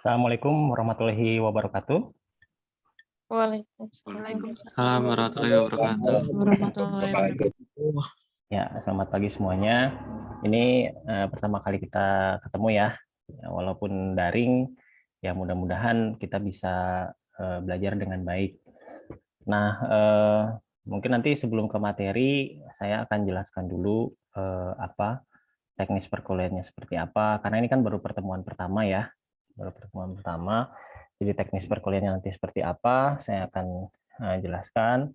Assalamualaikum warahmatullahi wabarakatuh. Waalaikumsalam Assalamualaikum warahmatullahi wabarakatuh. warahmatullahi wabarakatuh. Ya, selamat pagi semuanya. Ini pertama kali kita ketemu ya. Walaupun daring, ya mudah-mudahan kita bisa belajar dengan baik. Nah, mungkin nanti sebelum ke materi, saya akan jelaskan dulu apa teknis perkuliahannya seperti apa. Karena ini kan baru pertemuan pertama ya, baru pertemuan pertama. Jadi teknis perkuliahannya nanti seperti apa, saya akan jelaskan.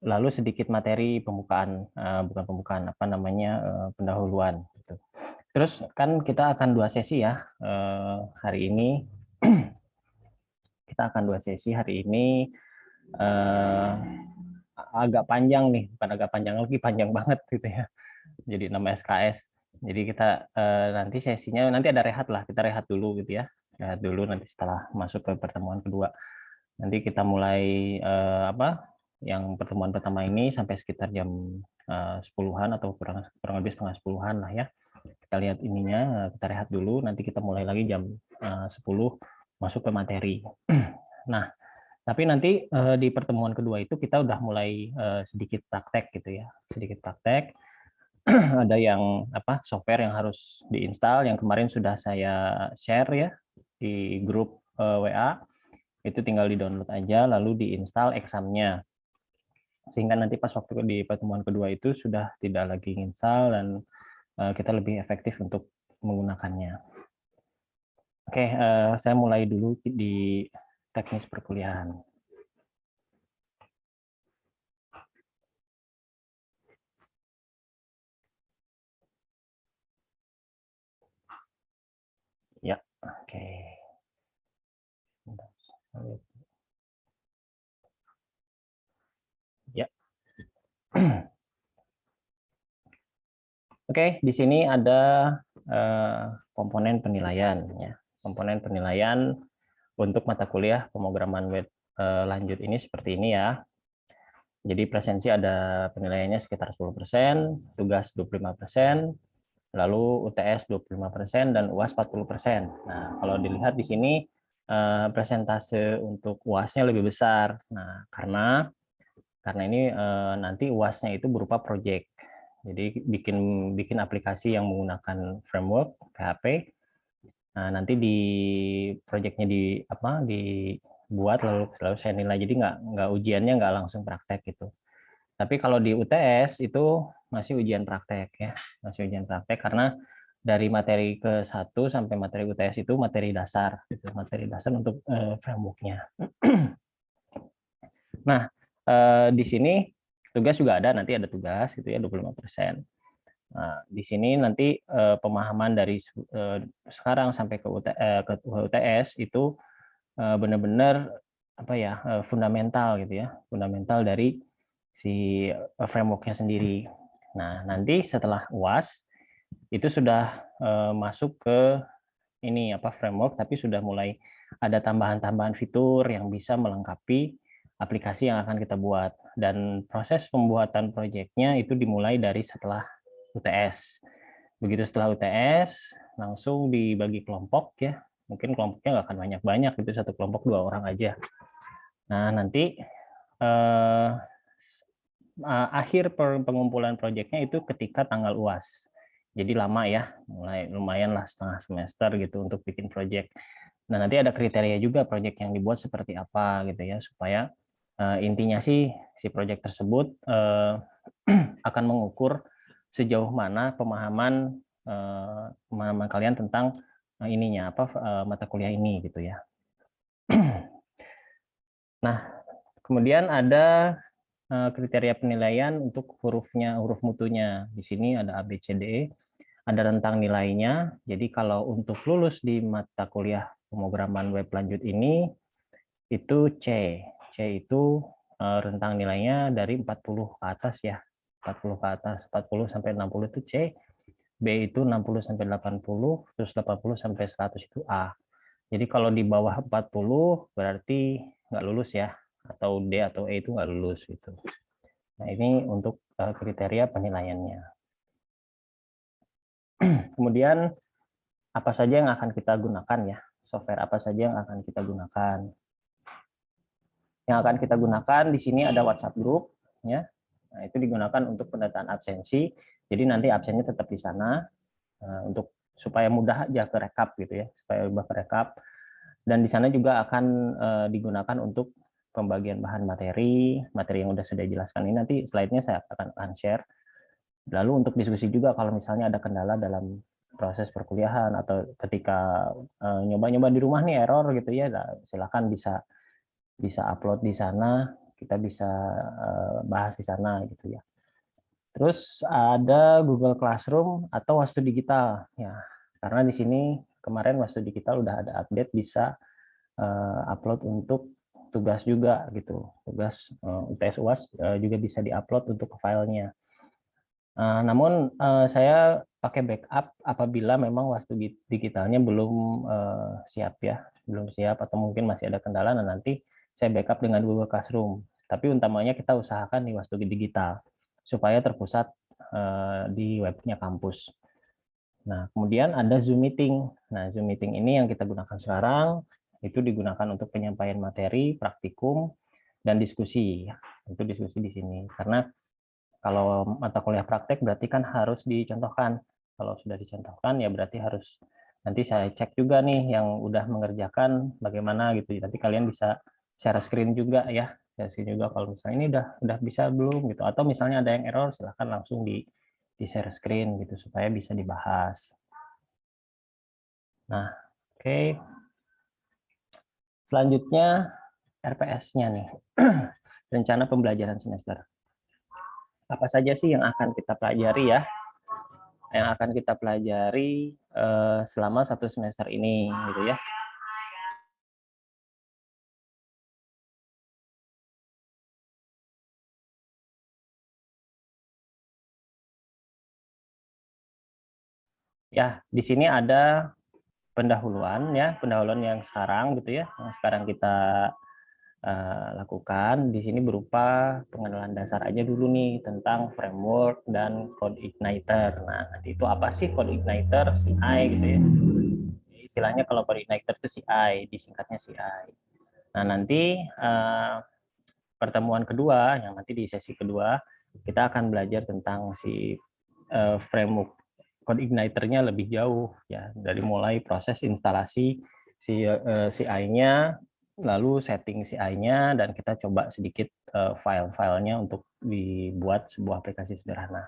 Lalu sedikit materi pembukaan, bukan pembukaan, apa namanya, pendahuluan. Gitu. Terus kan kita akan 2 sesi ya hari ini. Kita akan 2 sesi hari ini. Agak panjang nih, bukan agak panjang lagi, panjang banget gitu ya. Jadi nama SKS. Jadi kita nanti sesinya nanti ada rehat lah, kita rehat dulu gitu ya. Rehat dulu nanti setelah masuk ke pertemuan kedua. Nanti kita mulai yang pertemuan pertama ini sampai sekitar jam 10-an atau kurang lebih setengah 10-an lah ya. Kita lihat ininya, kita rehat dulu, nanti kita mulai lagi jam 10 masuk ke materi. Nah, tapi nanti di pertemuan kedua itu kita udah mulai sedikit praktek gitu ya, sedikit praktek. Ada yang software yang harus diinstal, yang kemarin sudah saya share ya di grup WA. Itu tinggal di-download aja, lalu diinstal examnya. Sehingga nanti pas waktu di pertemuan kedua itu sudah tidak lagi install dan kita lebih efektif untuk menggunakannya. Oke, saya mulai dulu di teknis perkuliahan. Ya, oke. Ya. Oke, di sini ada komponen penilaian ya. Komponen penilaian untuk mata kuliah pemrograman web lanjut ini seperti ini ya. Jadi presensi ada penilaiannya sekitar 10%, tugas 25%, lalu UTS 25% dan UAS 40%. Nah, kalau dilihat di sini presentase untuk UAS-nya lebih besar. Nah, karena ini nanti UAS-nya itu berupa project. Jadi bikin aplikasi yang menggunakan framework PHP. Nah, nanti di project-nya dibuat lalu saya nilai. Jadi nggak ujiannya nggak langsung praktek gitu. Tapi kalau di UTS itu masih ujian praktek ya, masih ujian praktek karena dari materi ke 1 sampai materi UTS itu materi dasar, gitu. Materi dasar untuk framework-nya. Nah, di sini tugas juga ada, nanti ada tugas gitu ya 25%. Nah, di sini nanti pemahaman dari sekarang sampai ke UTS itu benar-benar fundamental gitu ya, fundamental dari si framework-nya sendiri. Nah, nanti setelah UAS itu sudah masuk ke ini framework, tapi sudah mulai ada tambahan-tambahan fitur yang bisa melengkapi aplikasi yang akan kita buat. Dan proses pembuatan proyeknya itu dimulai dari setelah UTS. Begitu setelah UTS, langsung dibagi kelompok ya. Mungkin kelompoknya nggak akan banyak-banyak, itu satu kelompok 2 orang aja. Nah, nanti akhir pengumpulan proyeknya itu ketika tanggal UAS. Jadi lama ya, mulai lumayan lah setengah semester gitu untuk bikin proyek. Nah, nanti ada kriteria juga proyek yang dibuat seperti apa gitu ya, supaya intinya sih si proyek tersebut akan mengukur sejauh mana pemahaman kalian tentang mata kuliah ini gitu ya. Nah, kemudian ada kriteria penilaian untuk huruf mutunya. Di sini ada A, B, C, D, E. Ada rentang nilainya. Jadi kalau untuk lulus di mata kuliah pemrograman web lanjut ini, itu C. C itu rentang nilainya dari 40 ke atas ya. 40 ke atas, 40 sampai 60 itu C. B itu 60 sampai 80, terus 80 sampai 100 itu A. Jadi kalau di bawah 40 berarti nggak lulus ya, atau D atau E itu nggak lulus gitu. Nah, ini untuk kriteria penilaiannya. Kemudian apa saja yang akan kita gunakan ya software apa saja yang akan kita gunakan. Yang akan kita gunakan di sini ada WhatsApp group, ya. Nah, itu digunakan untuk pendataan absensi. Jadi nanti absennya tetap di sana untuk supaya mudah aja ke rekap gitu ya, supaya mudah ke rekap. Dan di sana juga akan digunakan untuk pembagian bahan materi yang sudah saya jelaskan ini. Nanti slide-nya saya akan share. Lalu untuk diskusi juga kalau misalnya ada kendala dalam proses perkuliahan atau ketika nyoba-nyoba di rumah nih error gitu ya, silakan bisa upload di sana, kita bisa bahas di sana gitu ya. Terus ada Google Classroom atau Wastu Digital ya. Karena di sini kemarin Wastu Digital udah ada update bisa upload untuk tugas juga gitu. Tugas UTS UAS juga bisa diupload untuk filenya. Namun saya pakai backup apabila memang Wastu Digitalnya belum siap ya, belum siap atau mungkin masih ada kendala. Nah, nanti saya backup dengan Google Classroom. Tapi utamanya kita usahakan di Wastu Digital supaya terpusat di webnya kampus. Nah, kemudian ada Zoom Meeting. Nah, Zoom Meeting ini yang kita gunakan sekarang, itu digunakan untuk penyampaian materi, praktikum, dan diskusi. Itu diskusi di sini. Karena kalau mata kuliah praktek berarti kan harus dicontohkan. Kalau sudah dicontohkan ya berarti harus nanti saya cek juga nih yang udah mengerjakan bagaimana gitu. Nanti kalian bisa share screen juga ya. Share screen juga kalau misalnya ini udah bisa belum gitu. Atau misalnya ada yang error silahkan langsung di share screen gitu supaya bisa dibahas. Nah, oke. Selanjutnya RPS-nya nih. Rencana pembelajaran semester. Apa saja sih yang akan kita pelajari ya? Yang akan kita pelajari selama 1 semester ini gitu ya. Ya, di sini ada pendahuluan ya, pendahuluan yang sekarang gitu ya, yang sekarang kita lakukan di sini berupa pengenalan dasar aja dulu nih tentang framework dan code igniter. Nah, nanti itu apa sih code igniter, CI gitu ya. Istilahnya kalau code igniter itu CI, disingkatnya CI. Nah, nanti pertemuan kedua, yang nanti di sesi kedua, kita akan belajar tentang si framework code igniter-nya lebih jauh ya, dari mulai proses instalasi si CI-nya, lalu setting CI-nya, dan kita coba sedikit file-filenya untuk dibuat sebuah aplikasi sederhana.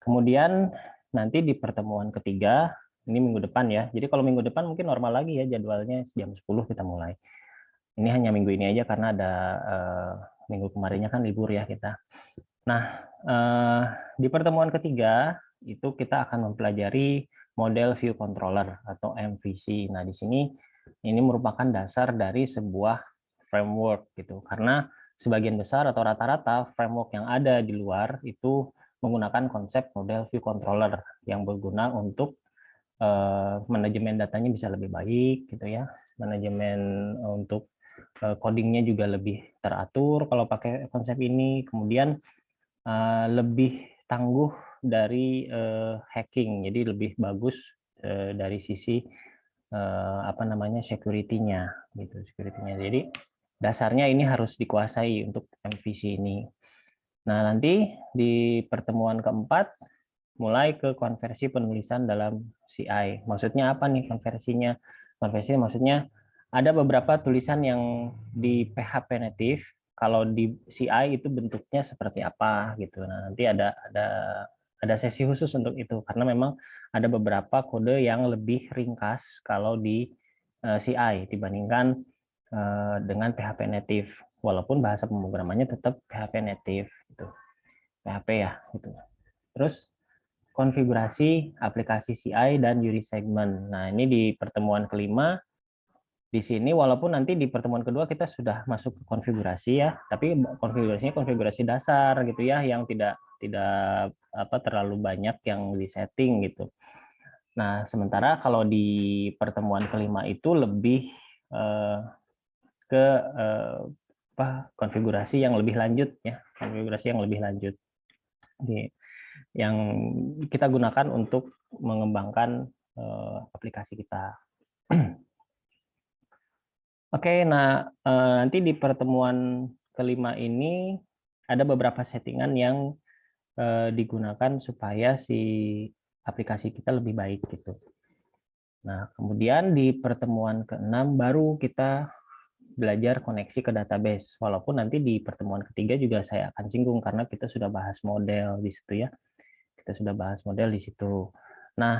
Kemudian nanti di pertemuan ketiga, ini minggu depan ya. Jadi kalau minggu depan mungkin normal lagi ya jadwalnya jam 10 kita mulai. Ini hanya minggu ini aja karena ada minggu kemarinnya kan libur ya kita. Nah, di pertemuan ketiga itu kita akan mempelajari model view controller atau MVC. Nah, di sini ini merupakan dasar dari sebuah framework gitu. Karena sebagian besar atau rata-rata framework yang ada di luar itu menggunakan konsep model view controller yang berguna untuk manajemen datanya bisa lebih baik gitu ya. Manajemen untuk codingnya juga lebih teratur kalau pakai konsep ini. Kemudian lebih tangguh dari hacking, jadi lebih bagus dari sisi apa namanya security-nya gitu, security-nya. Jadi dasarnya ini harus dikuasai untuk MVC ini. Nah, nanti di pertemuan keempat mulai ke konversi penulisan dalam CI. Maksudnya apa nih konversinya? Konversi maksudnya ada beberapa tulisan yang di PHP native, kalau di CI itu bentuknya seperti apa gitu. Nah, nanti ada sesi khusus untuk itu karena memang ada beberapa kode yang lebih ringkas kalau di CI dibandingkan dengan PHP native. Walaupun bahasa pemrogramannya tetap PHP native gitu. PHP ya gitu. Terus konfigurasi aplikasi CI dan URI segment. Nah, ini di pertemuan kelima. Di sini walaupun nanti di pertemuan kedua kita sudah masuk ke konfigurasi ya, tapi konfigurasinya konfigurasi dasar gitu ya, yang tidak terlalu banyak yang disetting gitu. Nah, sementara kalau di pertemuan kelima itu lebih ke konfigurasi yang lebih lanjut ya, konfigurasi yang lebih lanjut. Yang kita gunakan untuk mengembangkan aplikasi kita. Oke, nah nanti di pertemuan kelima ini ada beberapa settingan yang digunakan supaya si aplikasi kita lebih baik gitu. Nah, kemudian di pertemuan keenam baru kita belajar koneksi ke database. Walaupun nanti di pertemuan ketiga juga saya akan singgung karena kita sudah bahas model di situ ya. Kita sudah bahas model di situ. Nah,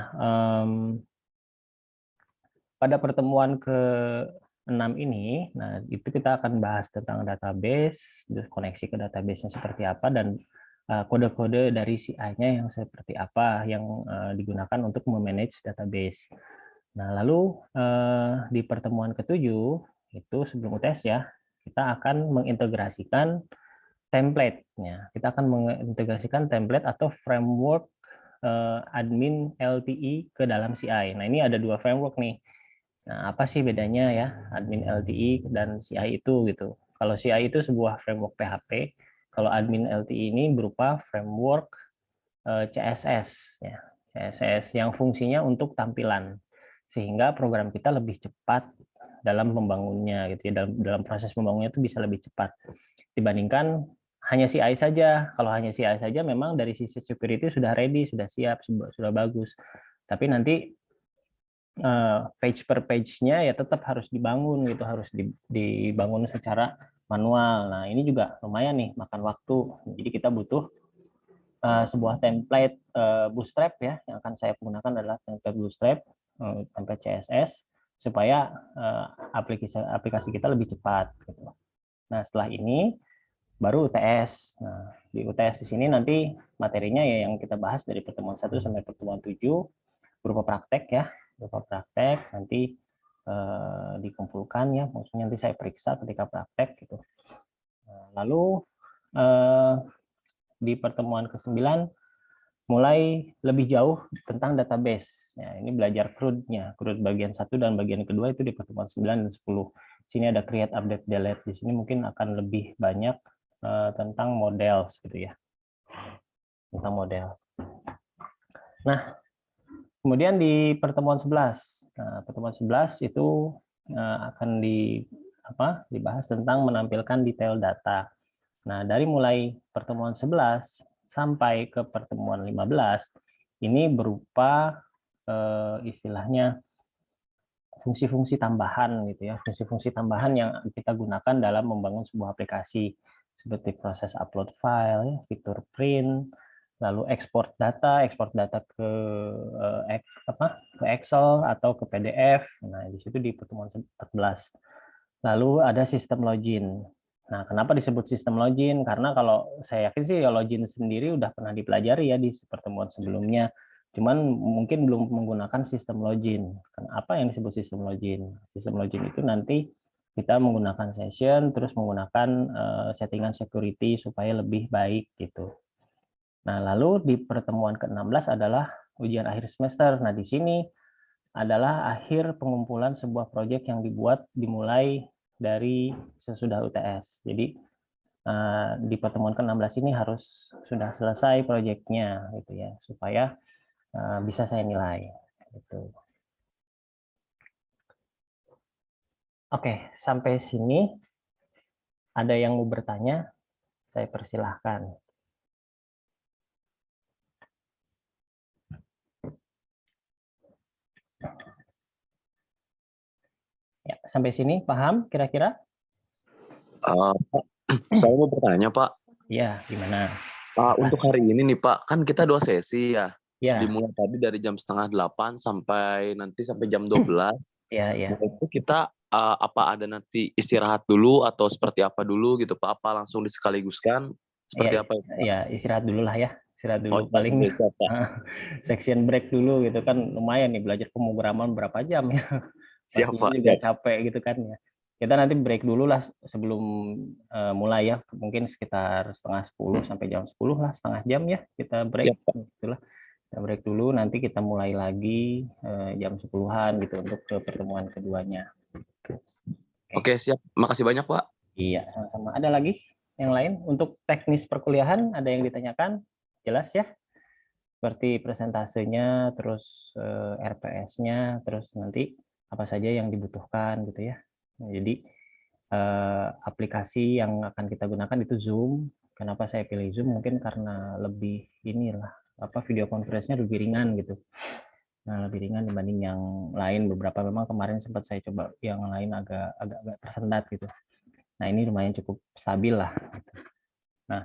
pada pertemuan ke-6 ini, nah itu kita akan bahas tentang database, koneksi ke database-nya seperti apa, dan kode-kode dari CI-nya yang seperti apa yang digunakan untuk memanage database. Nah, lalu di pertemuan ke-7 itu sebelum UTS ya, kita akan mengintegrasikan template-nya. Kita akan mengintegrasikan template atau framework admin LTE ke dalam CI. Nah, ini ada dua framework nih. Nah, apa sih bedanya ya admin LTE dan CI itu gitu. Kalau CI itu sebuah framework PHP, kalau admin LTE ini berupa framework CSS ya. CSS yang fungsinya untuk tampilan. Sehingga program kita lebih cepat dalam membangunnya gitu ya. Dalam proses membangunnya itu bisa lebih cepat dibandingkan hanya CI saja. Kalau hanya CI saja memang dari sisi security sudah ready, sudah siap, sudah bagus. Tapi nanti page per page-nya ya tetap harus dibangun gitu, harus dibangun secara manual. Nah, ini juga lumayan nih makan waktu. Jadi kita butuh sebuah template Bootstrap ya, yang akan saya gunakan adalah template Bootstrap, template CSS supaya aplikasi kita lebih cepat gitu. Nah, setelah ini baru UTS. Nah, di UTS di sini nanti materinya ya yang kita bahas dari pertemuan 1 sampai pertemuan 7 berupa praktek ya, berupa praktek nanti dikumpulkan ya, maksudnya nanti saya periksa ketika praktek gitu. Lalu di pertemuan ke-9 mulai lebih jauh tentang database. Ya, ini belajar CRUD-nya, CRUD bagian 1 dan bagian kedua itu di pertemuan 9 dan 10. Sini ada create, update, delete. Di sini mungkin akan lebih banyak tentang model gitu ya. Tentang model. Nah, kemudian di pertemuan 11. Nah, pertemuan 11 itu akan dibahas tentang menampilkan detail data. Nah, dari mulai pertemuan 11 sampai ke pertemuan 15 ini berupa istilahnya fungsi-fungsi tambahan gitu ya, fungsi-fungsi tambahan yang kita gunakan dalam membangun sebuah aplikasi seperti proses upload file, ya, fitur print, lalu ekspor data ke ke Excel atau ke PDF. Nah, di situ di pertemuan 14. Lalu ada sistem login. Nah, kenapa disebut sistem login? Karena kalau saya yakin sih ya login sendiri udah pernah dipelajari ya di pertemuan sebelumnya. Cuman mungkin belum menggunakan sistem login. Apa yang disebut sistem login? Sistem login itu nanti kita menggunakan session, terus menggunakan settingan security supaya lebih baik gitu. Nah, lalu di pertemuan ke-16 adalah ujian akhir semester. Nah, di sini adalah akhir pengumpulan sebuah proyek yang dimulai dari sesudah UTS. Jadi di pertemuan ke-16 ini harus sudah selesai proyeknya gitu ya, supaya bisa saya nilai gitu. Oke, sampai sini ada yang mau bertanya, saya persilahkan. Ya, sampai sini paham kira-kira? Saya mau bertanya, Pak. Ya, gimana? Untuk hari ini nih, Pak, kan kita 2 sesi ya. Ya, Dimulai tadi dari jam 7:30 sampai jam 12. ya, ya. Nah, itu kita apa ada nanti istirahat dulu atau seperti apa dulu gitu, Pak? Apa langsung disekaliguskan? Seperti Ya, apa itu, Pak? ya, istirahat dulu lah ya. Istirahat Oh, dulu paling iya, siap, Pak. section break dulu gitu kan, lumayan nih belajar pemrograman berapa jam ya. Siap, Pastinya Pak, juga siap. capek gitu kan ya. Kita nanti break dulu lah sebelum mulai ya, mungkin sekitar setengah 10 sampai jam 10 lah, setengah jam ya kita break Siap, Pak. gitulah. Kita break dulu, nanti kita mulai lagi jam 10-an gitu untuk ke pertemuan keduanya. Oke. Oke, siap. Makasih banyak, Pak. Iya, sama-sama. Ada lagi yang lain untuk teknis perkuliahan ada yang ditanyakan? Jelas ya? Seperti presentasenya, terus RPS-nya, terus nanti apa saja yang dibutuhkan gitu ya. Nah, jadi aplikasi yang akan kita gunakan itu Zoom. Kenapa saya pilih Zoom? Mungkin karena lebih inilah video conference-nya lebih ringan gitu. Nah, lebih ringan dibanding yang lain. Beberapa memang kemarin sempat saya coba yang lain agak tersendat gitu. Nah, ini lumayan cukup stabil lah. Nah,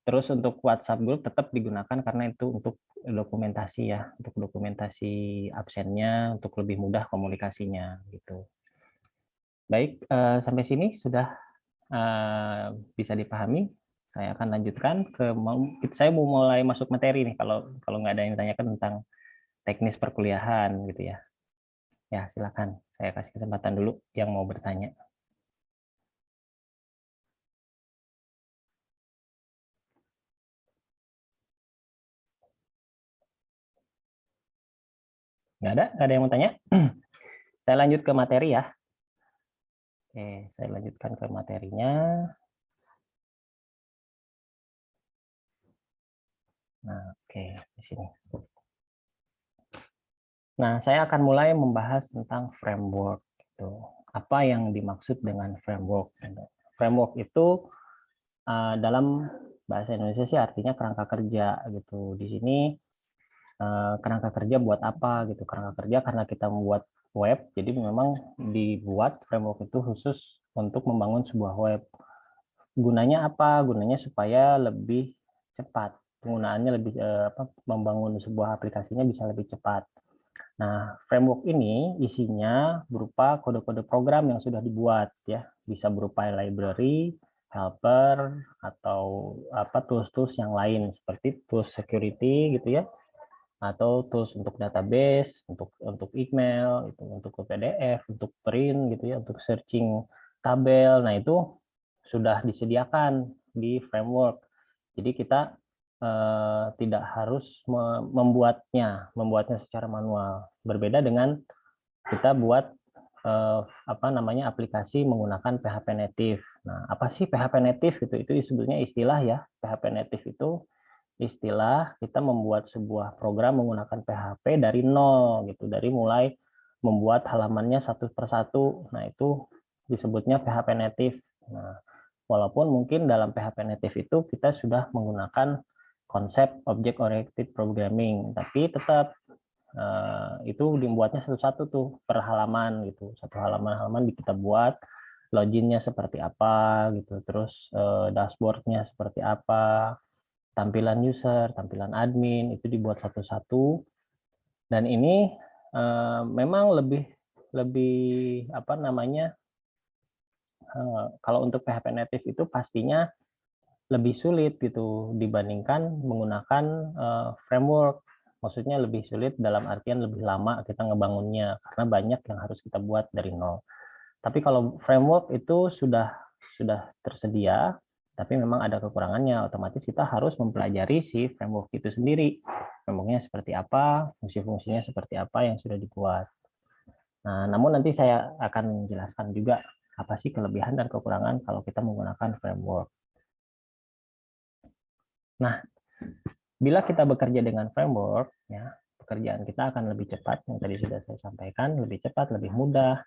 terus untuk WhatsApp Group tetap digunakan karena itu untuk dokumentasi ya, untuk dokumentasi absennya, untuk lebih mudah komunikasinya gitu. Baik, sampai sini sudah bisa dipahami. Saya akan lanjutkan saya mau mulai masuk materi nih kalau nggak ada yang ditanyakan tentang teknis perkuliahan gitu ya. Ya, silakan. Saya kasih kesempatan dulu yang mau bertanya. Nggak ada yang mau tanya? Saya lanjut ke materi ya. Oke, saya lanjutkan ke materinya. Nah, oke, di sini. Nah, saya akan mulai membahas tentang framework. Gitu. Apa yang dimaksud dengan framework? Framework itu dalam bahasa Indonesia sih artinya kerangka kerja gitu. Di sini kerangka kerja buat apa gitu? Kerangka kerja karena kita membuat web, jadi memang dibuat framework itu khusus untuk membangun sebuah web. Gunanya apa? Gunanya supaya lebih cepat. Penggunaannya lebih membangun sebuah aplikasinya bisa lebih cepat. Nah, framework ini isinya berupa kode-kode program yang sudah dibuat ya, bisa berupa library, helper atau tools-tools yang lain seperti tools security gitu ya, atau tools untuk database, untuk email, itu untuk PDF, untuk print gitu ya, untuk searching tabel. Nah, itu sudah disediakan di framework. Jadi kita tidak harus membuatnya secara manual. Berbeda dengan kita buat aplikasi menggunakan PHP native. Nah, apa sih PHP native gitu? Itu sebetulnya istilah ya. PHP native itu istilah kita membuat sebuah program menggunakan PHP dari nol gitu, dari mulai membuat halamannya satu persatu. Nah, itu disebutnya PHP native. Nah, walaupun mungkin dalam PHP native itu kita sudah menggunakan konsep object oriented programming, tapi tetap itu dibuatnya satu-satu tuh per halaman gitu. Satu halaman kita buat loginnya seperti apa gitu, terus dashboardnya seperti apa, tampilan user, tampilan admin itu dibuat satu-satu. Dan ini memang lebih kalau untuk PHP native itu pastinya lebih sulit gitu dibandingkan menggunakan framework. Maksudnya lebih sulit dalam artian lebih lama kita ngebangunnya karena banyak yang harus kita buat dari nol. Tapi kalau framework itu sudah tersedia, tapi memang ada kekurangannya. Otomatis kita harus mempelajari si framework itu sendiri. Frameworknya seperti apa, fungsi-fungsinya seperti apa yang sudah dibuat. Nah, namun nanti saya akan menjelaskan juga apa sih kelebihan dan kekurangan kalau kita menggunakan framework. Nah, bila kita bekerja dengan framework, ya, pekerjaan kita akan lebih cepat, yang tadi sudah saya sampaikan, lebih cepat, lebih mudah,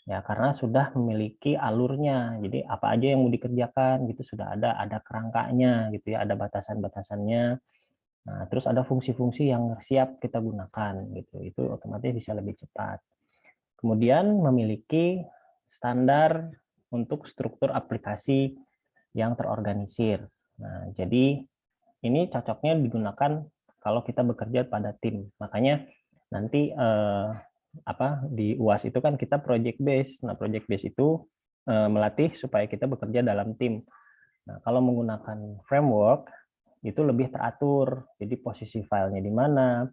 ya karena sudah memiliki alurnya. Jadi apa aja yang mau dikerjakan gitu sudah ada kerangkanya gitu ya, ada batasan-batasannya. Nah, terus ada fungsi-fungsi yang siap kita gunakan gitu. Itu otomatis bisa lebih cepat. Kemudian memiliki standar untuk struktur aplikasi yang terorganisir. Nah, jadi ini cocoknya digunakan kalau kita bekerja pada tim. Makanya nanti di UAS itu kan kita project base. Nah, project base itu melatih supaya kita bekerja dalam tim. Nah, kalau menggunakan framework itu lebih teratur. Jadi posisi filenya di mana,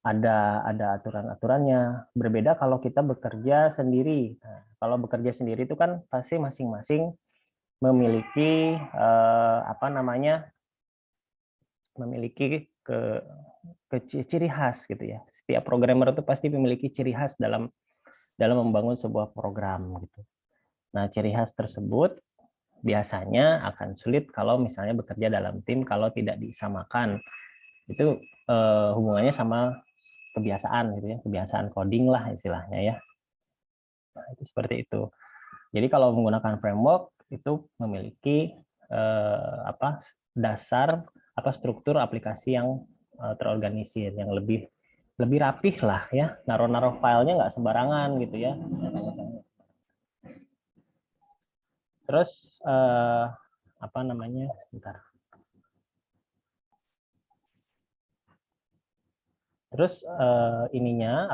ada aturan-aturannya. Berbeda kalau kita bekerja sendiri. Nah, kalau bekerja sendiri itu kan pasti masing-masing memiliki memiliki ciri khas gitu ya. Setiap programmer itu pasti memiliki ciri khas dalam membangun sebuah program gitu. Nah, ciri khas tersebut biasanya akan sulit kalau misalnya bekerja dalam tim kalau tidak disamakan. Itu hubungannya sama kebiasaan gitu ya, kebiasaan coding lah istilahnya ya. Nah, itu seperti itu. Jadi kalau menggunakan framework itu memiliki dasar struktur aplikasi yang terorganisir, yang lebih rapih lah ya. Naruh filenya nggak sembarangan gitu ya. Terus apa namanya? Bentar. Terus ininya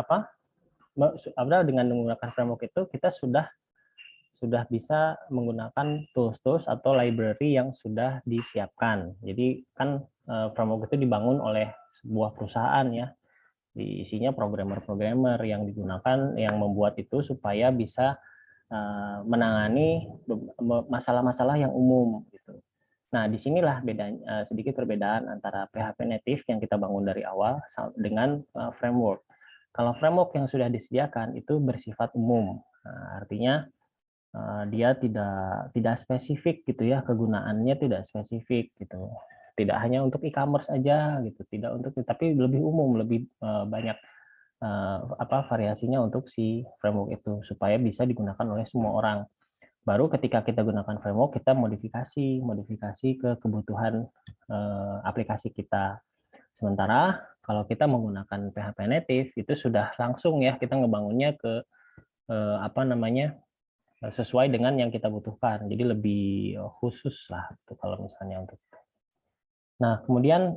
dengan menggunakan framework itu kita sudah bisa menggunakan tools atau library yang sudah disiapkan. Jadi kan framework itu dibangun oleh sebuah perusahaan ya. Isinya programmer-programmer yang digunakan, yang membuat itu supaya bisa menangani masalah-masalah yang umum gitu. Nah, disinilah sedikit perbedaan antara PHP native yang kita bangun dari awal dengan framework. Kalau framework yang sudah disediakan itu bersifat umum. Nah, artinya dia tidak spesifik gitu ya, kegunaannya tidak spesifik gitu. Tidak hanya untuk e-commerce aja gitu, tidak untuk, tapi lebih umum, lebih banyak variasinya untuk si framework itu supaya bisa digunakan oleh semua orang. Baru ketika kita gunakan framework, kita modifikasi ke kebutuhan aplikasi kita. Sementara kalau kita menggunakan PHP native itu sudah langsung ya, kita ngebangunnya ke sesuai dengan yang kita butuhkan. Jadi lebih khusus lah tuh kalau misalnya untuk. Nah, kemudian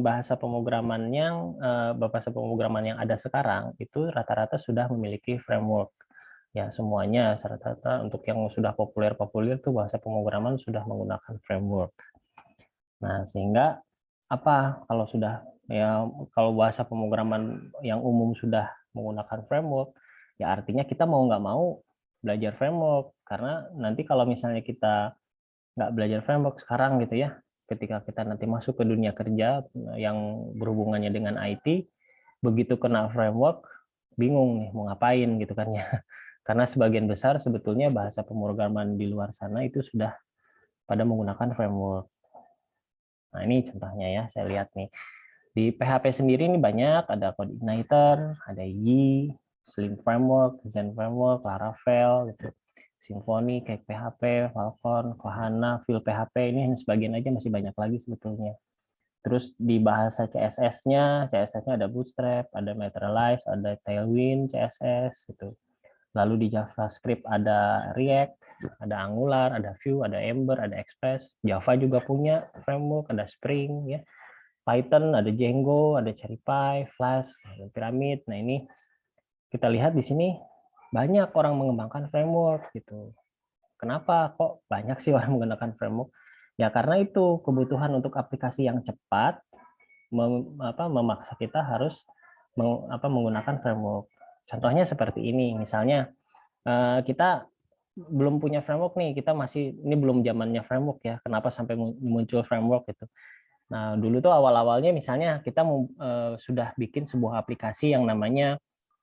bahasa pemrograman yang ada sekarang itu rata-rata sudah memiliki framework. Ya, semuanya rata-rata untuk yang sudah populer tuh bahasa pemrograman sudah menggunakan framework. Nah, sehingga kalau sudah kalau bahasa pemrograman yang umum sudah menggunakan framework, ya artinya kita mau nggak mau belajar framework, karena nanti kalau misalnya kita nggak belajar framework sekarang gitu ya, ketika kita nanti masuk ke dunia kerja yang berhubungannya dengan IT, begitu kena framework, bingung nih mau ngapain gitu kan ya. Karena sebagian besar sebetulnya bahasa pemrograman di luar sana itu sudah pada menggunakan framework. Nah, ini contohnya ya, saya lihat nih. Di PHP sendiri ini banyak, ada CodeIgniter, ada Yi, Slim Framework, Zen Framework, Laravel, gitu. Symfony, Cake PHP, Falcon, Kohana, Phil PHP, ini hanya sebagian aja, masih banyak lagi sebetulnya. Terus di bahasa CSS-nya ada Bootstrap, ada Materialize, ada Tailwind CSS, gitu. Lalu di JavaScript ada React, ada Angular, ada Vue, ada Ember, ada Express. Java juga punya framework, ada Spring, ya. Python, ada Django, ada CharipY, Flask, ada Pyramid. Nah, ini kita lihat di sini banyak orang mengembangkan framework gitu. Kenapa kok banyak sih orang menggunakan framework? Ya karena itu kebutuhan untuk aplikasi yang cepat memaksa kita harus menggunakan framework. Contohnya seperti ini, misalnya kita belum punya framework nih, ini belum zamannya framework ya. Kenapa sampai muncul framework gitu? Nah, dulu tuh awal-awalnya misalnya kita sudah bikin sebuah aplikasi yang namanya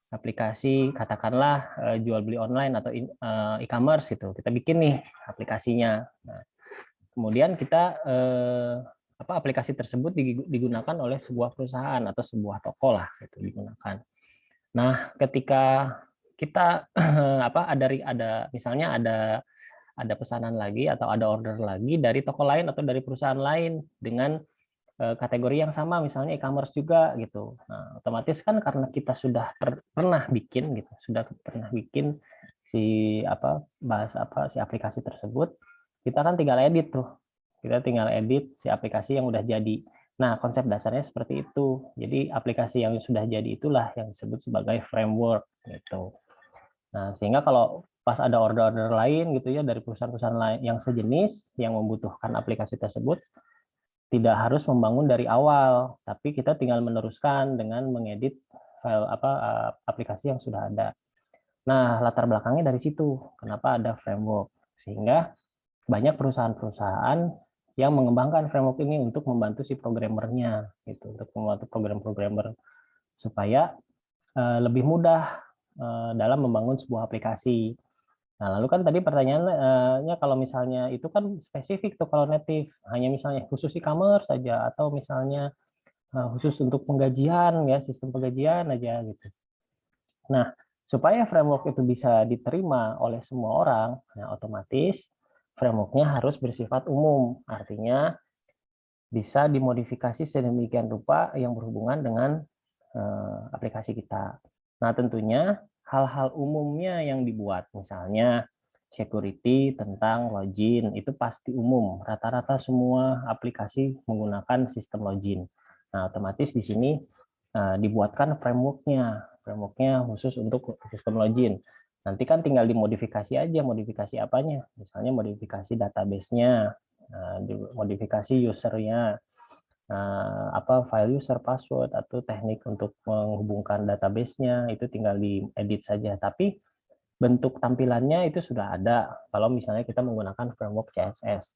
aplikasi katakanlah jual beli online atau e-commerce gitu. Kita bikin nih aplikasinya. Nah, kemudian kita aplikasi tersebut digunakan oleh sebuah perusahaan atau sebuah toko lah gitu digunakan. Nah, ketika kita misalnya ada pesanan lagi atau ada order lagi dari toko lain atau dari perusahaan lain dengan kategori yang sama, misalnya e-commerce juga gitu. Nah, otomatis kan karena kita sudah pernah bikin si si aplikasi tersebut, kita kan tinggal edit tuh. Kita tinggal edit si aplikasi yang udah jadi. Nah, konsep dasarnya seperti itu. Jadi aplikasi yang sudah jadi itulah yang disebut sebagai framework gitu. Nah, sehingga kalau pas ada order-order lain gitu ya dari perusahaan-perusahaan lain yang sejenis yang membutuhkan aplikasi tersebut, tidak harus membangun dari awal, tapi kita tinggal meneruskan dengan mengedit file aplikasi yang sudah ada. Nah, latar belakangnya dari situ. Kenapa ada framework? Sehingga banyak perusahaan-perusahaan yang mengembangkan framework ini untuk membantu si programmernya, gitu, untuk membantu programmer supaya lebih mudah dalam membangun sebuah aplikasi. Nah, lalu kan tadi pertanyaannya kalau misalnya itu kan spesifik tuh kalau native, hanya misalnya khusus e-commerce saja atau misalnya khusus untuk penggajian ya, sistem penggajian aja gitu. Nah, Supaya framework itu bisa diterima oleh semua orang, nah otomatis framework-nya harus bersifat umum. Artinya bisa dimodifikasi sedemikian rupa yang berhubungan dengan aplikasi kita. Nah, tentunya hal-hal umumnya yang dibuat, misalnya security tentang login, itu pasti umum. Rata-rata semua aplikasi menggunakan sistem login. Nah, otomatis di sini dibuatkan framework-nya khusus untuk sistem login. Nanti kan tinggal dimodifikasi aja, modifikasi apanya? Misalnya modifikasi database-nya, modifikasi user-nya, file user password atau teknik untuk menghubungkan database-nya itu tinggal diedit saja. Tapi bentuk tampilannya itu sudah ada kalau misalnya kita menggunakan framework CSS.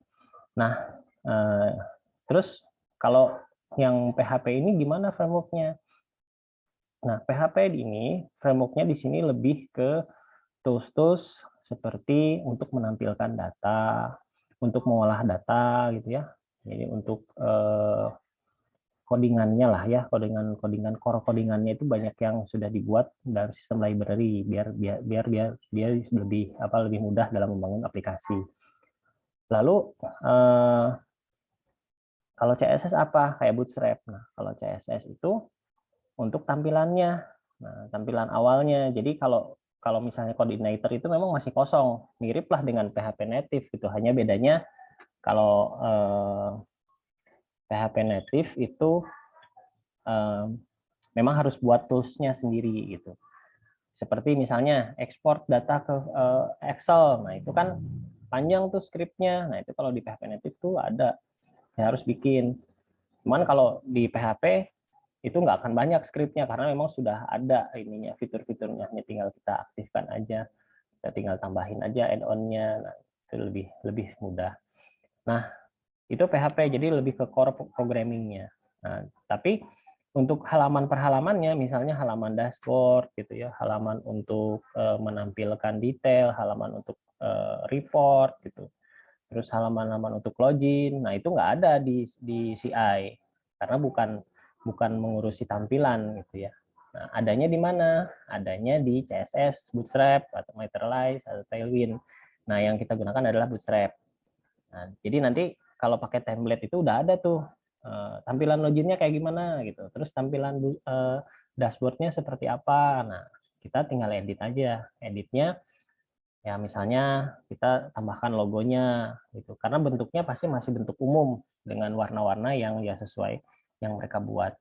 Nah, terus kalau yang PHP ini gimana framework-nya? Nah, PHP ini framework-nya di sini lebih ke tools-tools seperti untuk menampilkan data, untuk mengolah data gitu ya. Jadi untuk codingannya lah ya, codingan core codingannya itu banyak yang sudah dibuat dalam sistem library biar lebih mudah dalam membangun aplikasi. Lalu kalau CSS apa? Kayak Bootstrap. Nah, kalau CSS itu untuk tampilannya. Nah, tampilan awalnya. Jadi kalau misalnya coordinator itu memang masih kosong, mirip lah dengan PHP native gitu. Hanya bedanya kalau PHP native itu memang harus buat tools-nya sendiri gitu. Seperti misalnya ekspor data ke Excel. Nah, itu kan panjang tuh skripnya. Nah, itu kalau di PHP native tuh ada. Saya harus bikin. Cuman kalau di PHP itu nggak akan banyak skripnya karena memang sudah ada ininya fitur-fiturnya, hanya tinggal kita aktifkan aja. Kita tinggal tambahin aja add-on-nya. Nah, itu lebih mudah. Nah, itu PHP jadi lebih ke core programming-nya. Nah, tapi untuk halaman per halamannya, misalnya halaman dashboard gitu ya, halaman untuk menampilkan detail, halaman untuk report gitu, terus halaman-halaman untuk login, nah itu nggak ada di CI karena bukan mengurusi tampilan gitu ya. Nah, adanya di mana? Adanya di CSS, Bootstrap, atau Materialize, atau Tailwind. Nah, yang kita gunakan adalah Bootstrap. Nah, jadi nanti kalau pakai template itu udah ada tuh tampilan loginnya kayak gimana gitu. Terus tampilan dashboardnya seperti apa. Nah, kita tinggal edit aja. Editnya ya misalnya kita tambahkan logonya gitu. Karena bentuknya pasti masih bentuk umum dengan warna-warna yang ya sesuai yang mereka buat.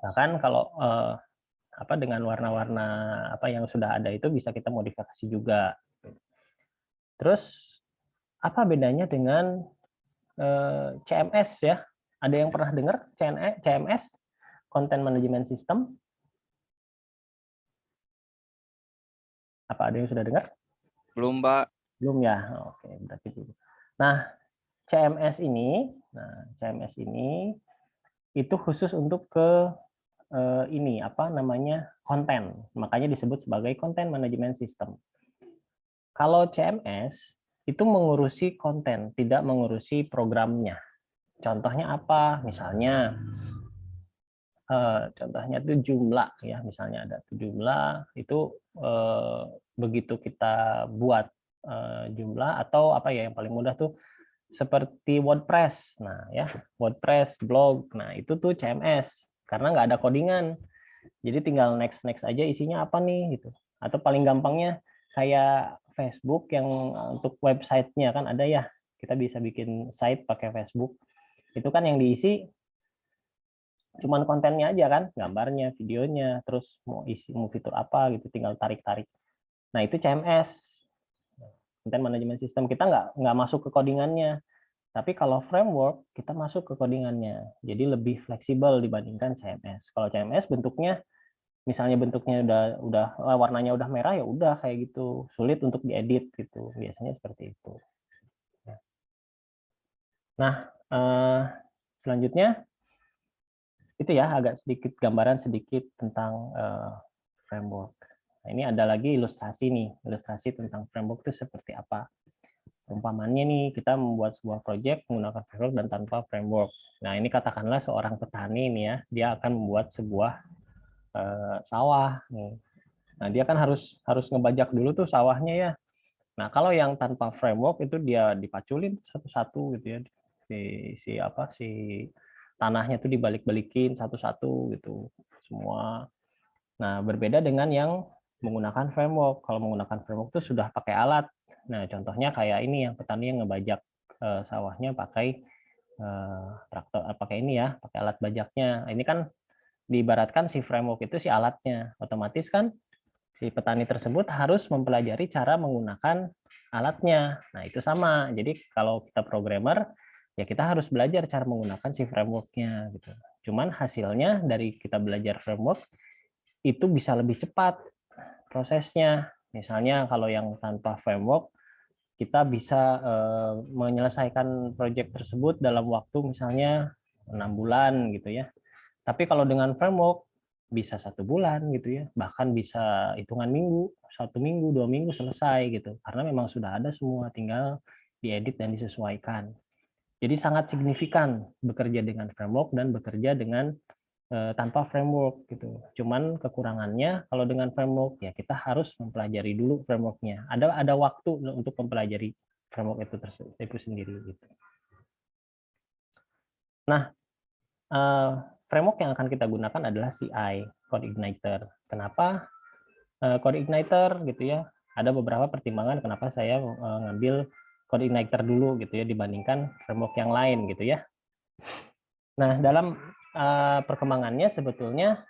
Bahkan kalau dengan warna-warna yang sudah ada itu bisa kita modifikasi juga. Terus apa bedanya dengan CMS ya? Ada yang pernah dengar CMS, Content Management System? Apa ada yang sudah dengar? Belum, Pak. Belum ya. Oke, berarti belum. Nah, CMS ini itu khusus untuk ke ini konten. Makanya disebut sebagai Content Management System. Kalau CMS itu mengurusi konten, tidak mengurusi programnya. Contohnya apa? Misalnya contohnya itu jumlah ya, misalnya ada jumlah itu begitu kita buat jumlah atau apa ya yang paling mudah tuh seperti WordPress. Nah ya, WordPress, blog. Nah itu tuh CMS karena nggak ada codingan. Jadi tinggal next aja isinya apa nih gitu. Atau paling gampangnya kayak Facebook yang untuk websitenya kan ada ya. Kita bisa bikin site pakai Facebook. Itu kan yang diisi cuman kontennya aja kan, gambarnya, videonya, terus mau fitur apa gitu, tinggal tarik-tarik. Nah itu CMS, Content Management System. Kita nggak masuk ke codingannya. Tapi kalau framework kita masuk ke codingannya. Jadi lebih fleksibel dibandingkan CMS. Kalau CMS bentuknya misalnya udah warnanya udah merah ya udah kayak gitu, sulit untuk diedit gitu. Biasanya seperti itu. Nah, selanjutnya itu ya agak sedikit gambaran sedikit tentang framework. Nah, ini ada lagi ilustrasi nih, ilustrasi tentang framework itu seperti apa. Umpamanya nih kita membuat sebuah project menggunakan framework dan tanpa framework. Nah ini katakanlah seorang petani nih ya, dia akan membuat sebuah sawah nih. Nah, dia kan harus ngebajak dulu tuh sawahnya ya. Nah, kalau yang tanpa framework itu dia dipaculin satu-satu gitu ya. Si tanahnya tuh dibalik-balikin satu-satu gitu semua. Nah, berbeda dengan yang menggunakan framework. Kalau menggunakan framework itu sudah pakai alat. Nah, contohnya kayak ini yang petani yang ngebajak sawahnya pakai traktor, pakai ini ya, pakai alat bajaknya. Ini kan diibaratkan si framework itu si alatnya. Otomatis kan si petani tersebut harus mempelajari cara menggunakan alatnya. Nah, itu sama. Jadi kalau kita programmer, ya kita harus belajar cara menggunakan si framework-nya gitu. Cuman hasilnya dari kita belajar framework itu bisa lebih cepat prosesnya. Misalnya kalau yang tanpa framework, kita bisa menyelesaikan proyek tersebut dalam waktu misalnya 6 bulan gitu ya. Tapi kalau dengan framework bisa 1 bulan gitu ya, bahkan bisa hitungan minggu, 1 minggu, 2 minggu selesai gitu. Karena memang sudah ada semua, tinggal diedit dan disesuaikan. Jadi sangat signifikan bekerja dengan framework dan bekerja dengan tanpa framework gitu. Cuman kekurangannya kalau dengan framework ya kita harus mempelajari dulu frameworknya. Ada waktu untuk mempelajari framework itu sendiri gitu. Nah, framework yang akan kita gunakan adalah CI, Code Igniter. Kenapa Code Igniter gitu ya? Ada beberapa pertimbangan kenapa saya ngambil Code Igniter dulu gitu ya dibandingkan framework yang lain gitu ya. Nah, dalam perkembangannya sebetulnya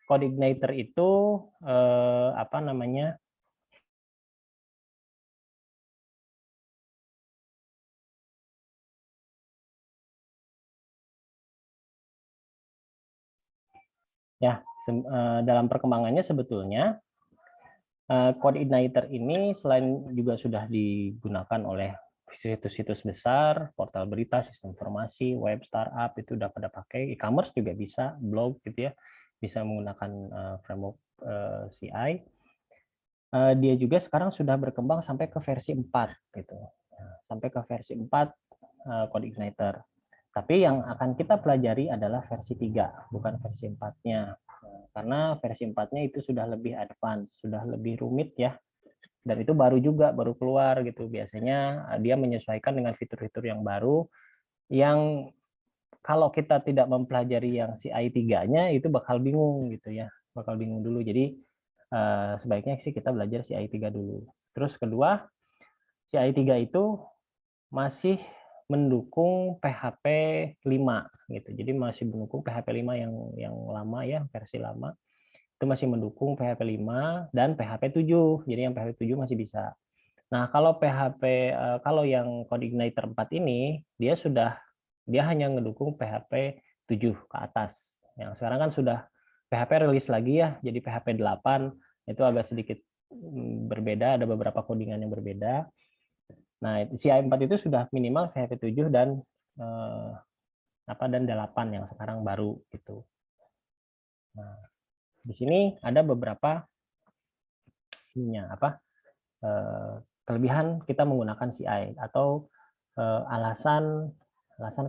Code Igniter itu apa namanya? Ya, dalam perkembangannya sebetulnya Code Igniter ini selain juga sudah digunakan oleh situs-situs besar, portal berita, sistem informasi, web, startup itu udah pada pakai, e-commerce juga bisa, blog gitu ya, bisa menggunakan framework CI. Dia juga sekarang sudah berkembang sampai ke versi 4 gitu. Sampai ke versi 4 Code Igniter. Tapi yang akan kita pelajari adalah versi 3, bukan versi 4-nya. Karena versi 4-nya itu sudah lebih advance, sudah lebih rumit ya. Dan itu baru juga, baru keluar gitu. Biasanya dia menyesuaikan dengan fitur-fitur yang baru yang kalau kita tidak mempelajari yang CI 3-nya itu bakal bingung gitu ya. Bakal bingung dulu. Jadi sebaiknya sih kita belajar CI 3 dulu. Terus kedua, CI 3 itu masih mendukung PHP 5 gitu. Jadi masih mendukung PHP 5 yang lama ya, versi lama. Itu masih mendukung PHP 5 dan PHP 7. Jadi yang PHP 7 masih bisa. Nah, kalau kalau yang Code Igniter 4 ini dia hanya mendukung PHP 7 ke atas. Yang sekarang kan sudah PHP rilis lagi ya, jadi PHP 8 itu agak sedikit berbeda, ada beberapa codingan yang berbeda. Nah, CI 4 itu sudah minimal PHP 7 dan 8 yang sekarang baru gitu. Nah, di sini ada beberapa kelebihan kita menggunakan CI atau alasan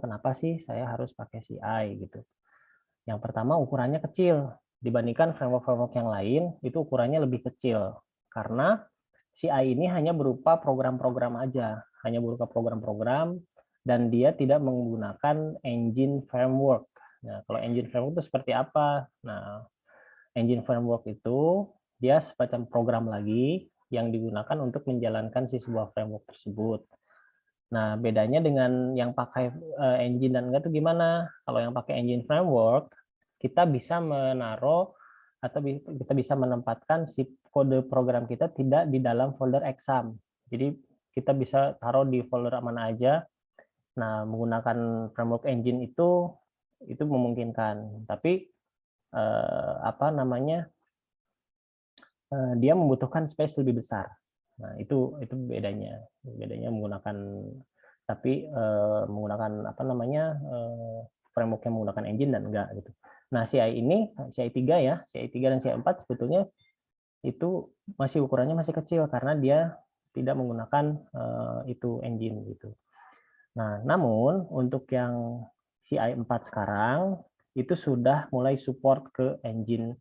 kenapa sih saya harus pakai CI gitu. Yang pertama ukurannya kecil dibandingkan framework-framework yang lain, itu ukurannya lebih kecil karena CI ini hanya berupa program-program aja, hanya berupa program-program dan dia tidak menggunakan engine framework. Nah, kalau engine framework itu seperti apa? Nah, engine framework itu dia semacam program lagi yang digunakan untuk menjalankan si sebuah framework tersebut. Nah, bedanya dengan yang pakai engine dan enggak itu gimana? Kalau yang pakai engine framework, kita bisa menaruh atau kita bisa menempatkan si kode program kita tidak di dalam folder exam. Jadi kita bisa taruh di folder mana aja. Nah, menggunakan framework engine itu memungkinkan. Tapi dia membutuhkan space lebih besar. Nah, itu bedanya menggunakan framework yang menggunakan engine dan enggak gitu. Nah, CI 3 ya, CI 3 dan CI 4 sebetulnya itu masih ukurannya masih kecil karena dia tidak menggunakan itu engine gitu. Nah, namun untuk yang CI 4 sekarang itu sudah mulai support ke engine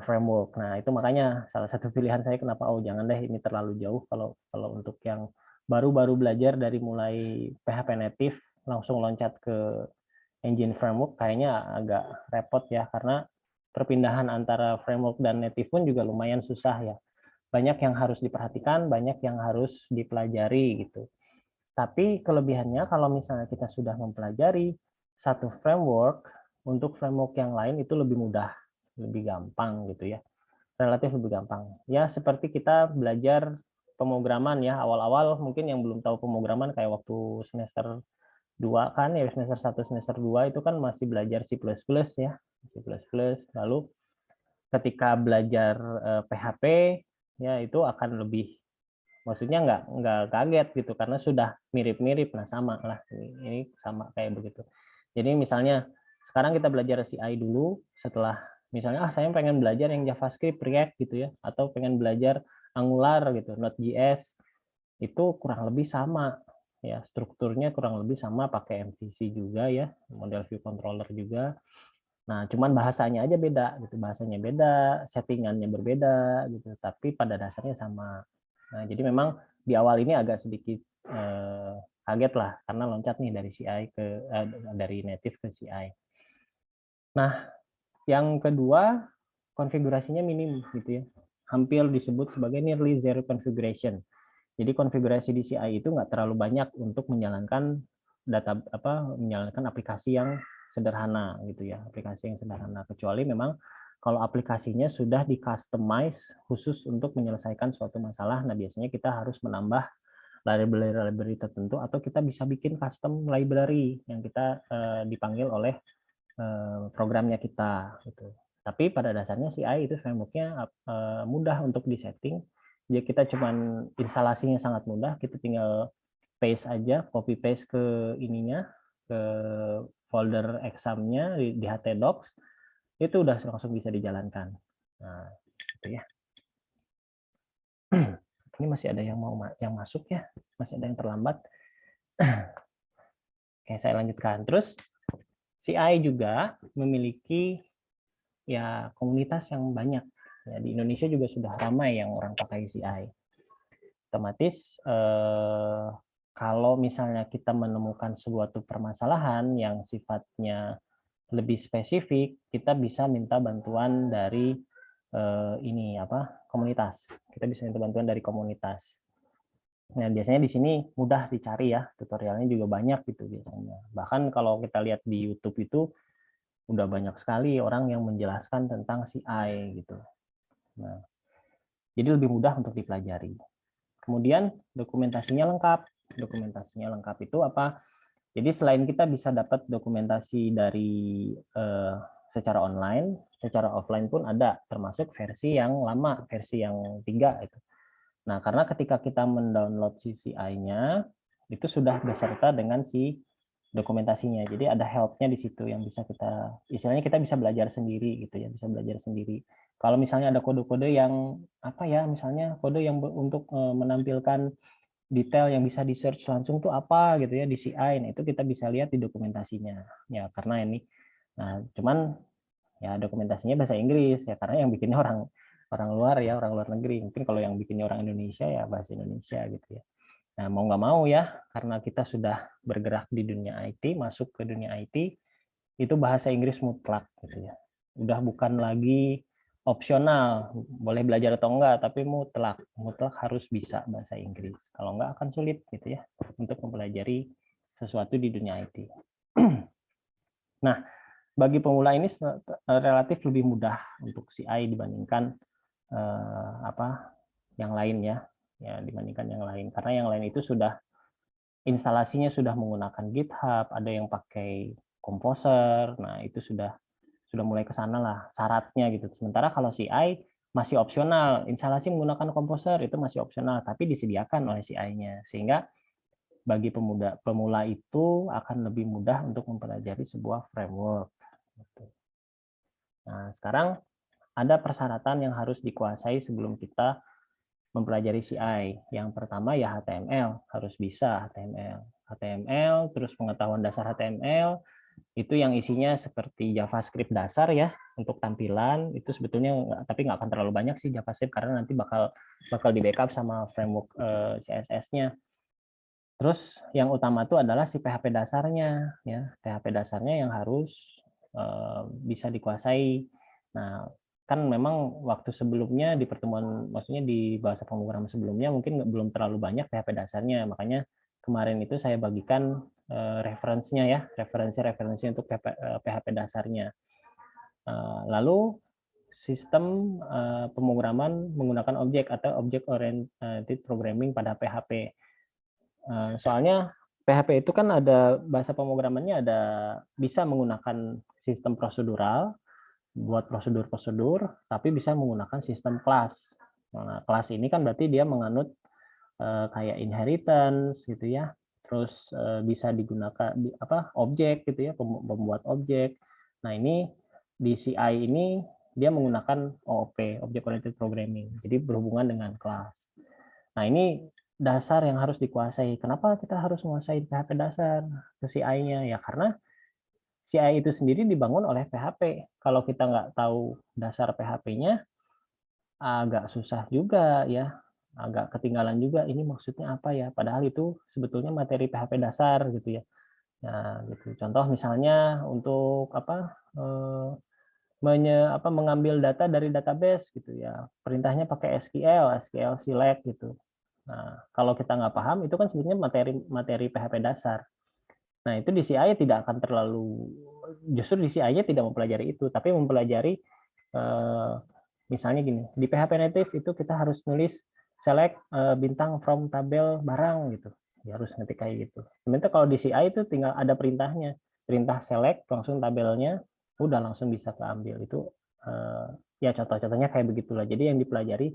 framework. Nah, itu makanya salah satu pilihan saya kenapa jangan deh ini terlalu jauh kalau untuk yang baru-baru belajar dari mulai PHP native langsung loncat ke engine framework kayaknya agak repot ya, karena perpindahan antara framework dan native pun juga lumayan susah ya. Banyak yang harus diperhatikan, banyak yang harus dipelajari gitu. Tapi kelebihannya kalau misalnya kita sudah mempelajari satu framework, untuk framework yang lain itu lebih mudah, lebih gampang gitu ya. Relatif lebih gampang. Ya seperti kita belajar pemrograman ya, awal-awal mungkin yang belum tahu pemrograman kayak waktu semester 2 kan ya, semester 1 semester 2 itu kan masih belajar C++ ya, C++. Lalu ketika belajar PHP ya itu akan lebih, maksudnya nggak kaget gitu karena sudah mirip-mirip. Nah sama lah, ini sama kayak begitu. Jadi misalnya sekarang kita belajar CI dulu, setelah misalnya saya pengen belajar yang JavaScript, React gitu ya, atau pengen belajar Angular gitu, Node.js, itu kurang lebih sama ya, strukturnya kurang lebih sama, pakai MVC juga ya, model view controller juga. Nah, cuman bahasanya aja beda gitu, bahasanya beda, settingannya berbeda gitu, tapi pada dasarnya sama. Nah, jadi memang di awal ini agak sedikit kaget lah karena loncat nih dari CI ke dari native ke CI. Nah, yang kedua konfigurasinya minim gitu ya. Hampir disebut sebagai nearly zero configuration. Jadi konfigurasi di CI itu nggak terlalu banyak untuk menjalankan menjalankan aplikasi yang sederhana gitu ya, aplikasi yang sederhana, kecuali memang kalau aplikasinya sudah di customize khusus untuk menyelesaikan suatu masalah. Nah, biasanya kita harus menambah library tertentu atau kita bisa bikin custom library yang kita dipanggil oleh programnya kita gitu. Tapi pada dasarnya CI itu framework-nya mudah untuk disetting. Jadi kita cuman instalasinya sangat mudah, kita tinggal paste aja, copy paste ke ininya, ke folder examnya di htdocs, itu udah langsung bisa dijalankan. Nah, itu ya. Ini masih ada yang masuk ya, masih ada yang terlambat. Oke, saya lanjutkan. Terus CI juga memiliki ya komunitas yang banyak. Ya, di Indonesia juga sudah ramai yang orang pakai CI. Otomatis kalau misalnya kita menemukan suatu permasalahan yang sifatnya lebih spesifik, kita bisa minta bantuan dari komunitas. Kita bisa minta bantuan dari komunitas. Nah, biasanya di sini mudah dicari ya, tutorialnya juga banyak gitu biasanya. Bahkan kalau kita lihat di YouTube itu udah banyak sekali orang yang menjelaskan tentang CI gitu. Nah, jadi lebih mudah untuk dipelajari. Kemudian dokumentasinya lengkap. Dokumentasinya lengkap itu apa? Jadi selain kita bisa dapat dokumentasi dari secara online, secara offline pun ada, termasuk versi yang lama, versi yang 3 itu. Nah, karena ketika kita mendownload CI-nya, itu sudah beserta dengan si dokumentasinya. Jadi ada help-nya di situ yang bisa kita, istilahnya kita bisa belajar sendiri gitu ya, bisa belajar sendiri. Kalau misalnya ada kode-kode yang misalnya kode yang untuk menampilkan detail yang bisa di search langsung tuh apa gitu ya di CI, nah itu kita bisa lihat di dokumentasinya ya, karena ini. Nah, cuman ya dokumentasinya bahasa Inggris ya, karena yang bikinnya orang luar ya, orang luar negeri. Mungkin kalau yang bikinnya orang Indonesia ya bahasa Indonesia gitu ya. Nah, mau nggak mau ya, karena kita sudah bergerak di dunia IT, masuk ke dunia IT, itu bahasa Inggris mutlak gitu ya. Udah bukan lagi opsional, boleh belajar atau enggak, tapi mutlak harus bisa bahasa Inggris. Kalau enggak akan sulit gitu ya untuk mempelajari sesuatu di dunia IT. Nah, bagi pemula ini relatif lebih mudah untuk CI dibandingkan yang lain ya, dibandingkan yang lain, karena yang lain itu sudah instalasinya sudah menggunakan GitHub, ada yang pakai Composer. Nah, itu sudah mulai ke sana lah syaratnya gitu. Sementara kalau CI masih opsional, instalasi menggunakan Composer itu masih opsional, tapi disediakan oleh CI-nya, sehingga bagi pemula itu akan lebih mudah untuk mempelajari sebuah framework. Nah, sekarang ada persyaratan yang harus dikuasai sebelum kita mempelajari CI. Yang pertama ya HTML, harus bisa HTML, terus pengetahuan dasar HTML, Itu yang isinya seperti JavaScript dasar ya untuk tampilan itu sebetulnya tapi nggak akan terlalu banyak sih JavaScript karena nanti bakal di backup sama framework CSS-nya. Terus yang utama itu adalah si PHP dasarnya ya, PHP dasarnya yang harus bisa dikuasai. Nah, kan memang waktu sebelumnya di pertemuan maksudnya di bahasa pemrograman sebelumnya mungkin belum terlalu banyak PHP dasarnya, makanya kemarin itu saya bagikan referensinya ya, referensi untuk PHP dasarnya. Lalu sistem pemrograman menggunakan objek atau object oriented programming pada PHP. Soalnya PHP itu kan ada bahasa pemrogramannya ada bisa menggunakan sistem prosedural buat prosedur-prosedur, tapi bisa menggunakan sistem kelas. Nah, kelas ini kan berarti dia menganut kayak inheritance gitu ya. Terus bisa digunakan objek gitu ya, pembuat objek. Nah, ini di CI ini dia menggunakan OOP, Object Oriented Programming. Jadi berhubungan dengan kelas. Nah, ini dasar yang harus dikuasai. Kenapa kita harus menguasai PHP dasar ke CI-nya? Ya karena CI itu sendiri dibangun oleh PHP. Kalau kita nggak tahu dasar PHP-nya, agak susah juga ya, agak ketinggalan juga ini maksudnya apa ya, padahal itu sebetulnya materi PHP dasar gitu ya. Nah, gitu. Contoh misalnya untuk mengambil data dari database gitu ya, perintahnya pakai SQL select gitu. Nah, kalau kita nggak paham itu kan sebetulnya materi PHP dasar. Nah, itu di CI tidak akan terlalu, justru di CI-nya tidak mempelajari itu, tapi mempelajari misalnya gini, di PHP native itu kita harus nulis select bintang from tabel barang gitu. Ya harus ngetik kayak gitu. Sementara kalau di CI itu tinggal ada perintahnya. Perintah select langsung tabelnya udah langsung bisa keambil. Itu ya contoh-contohnya kayak begitulah. Jadi yang dipelajari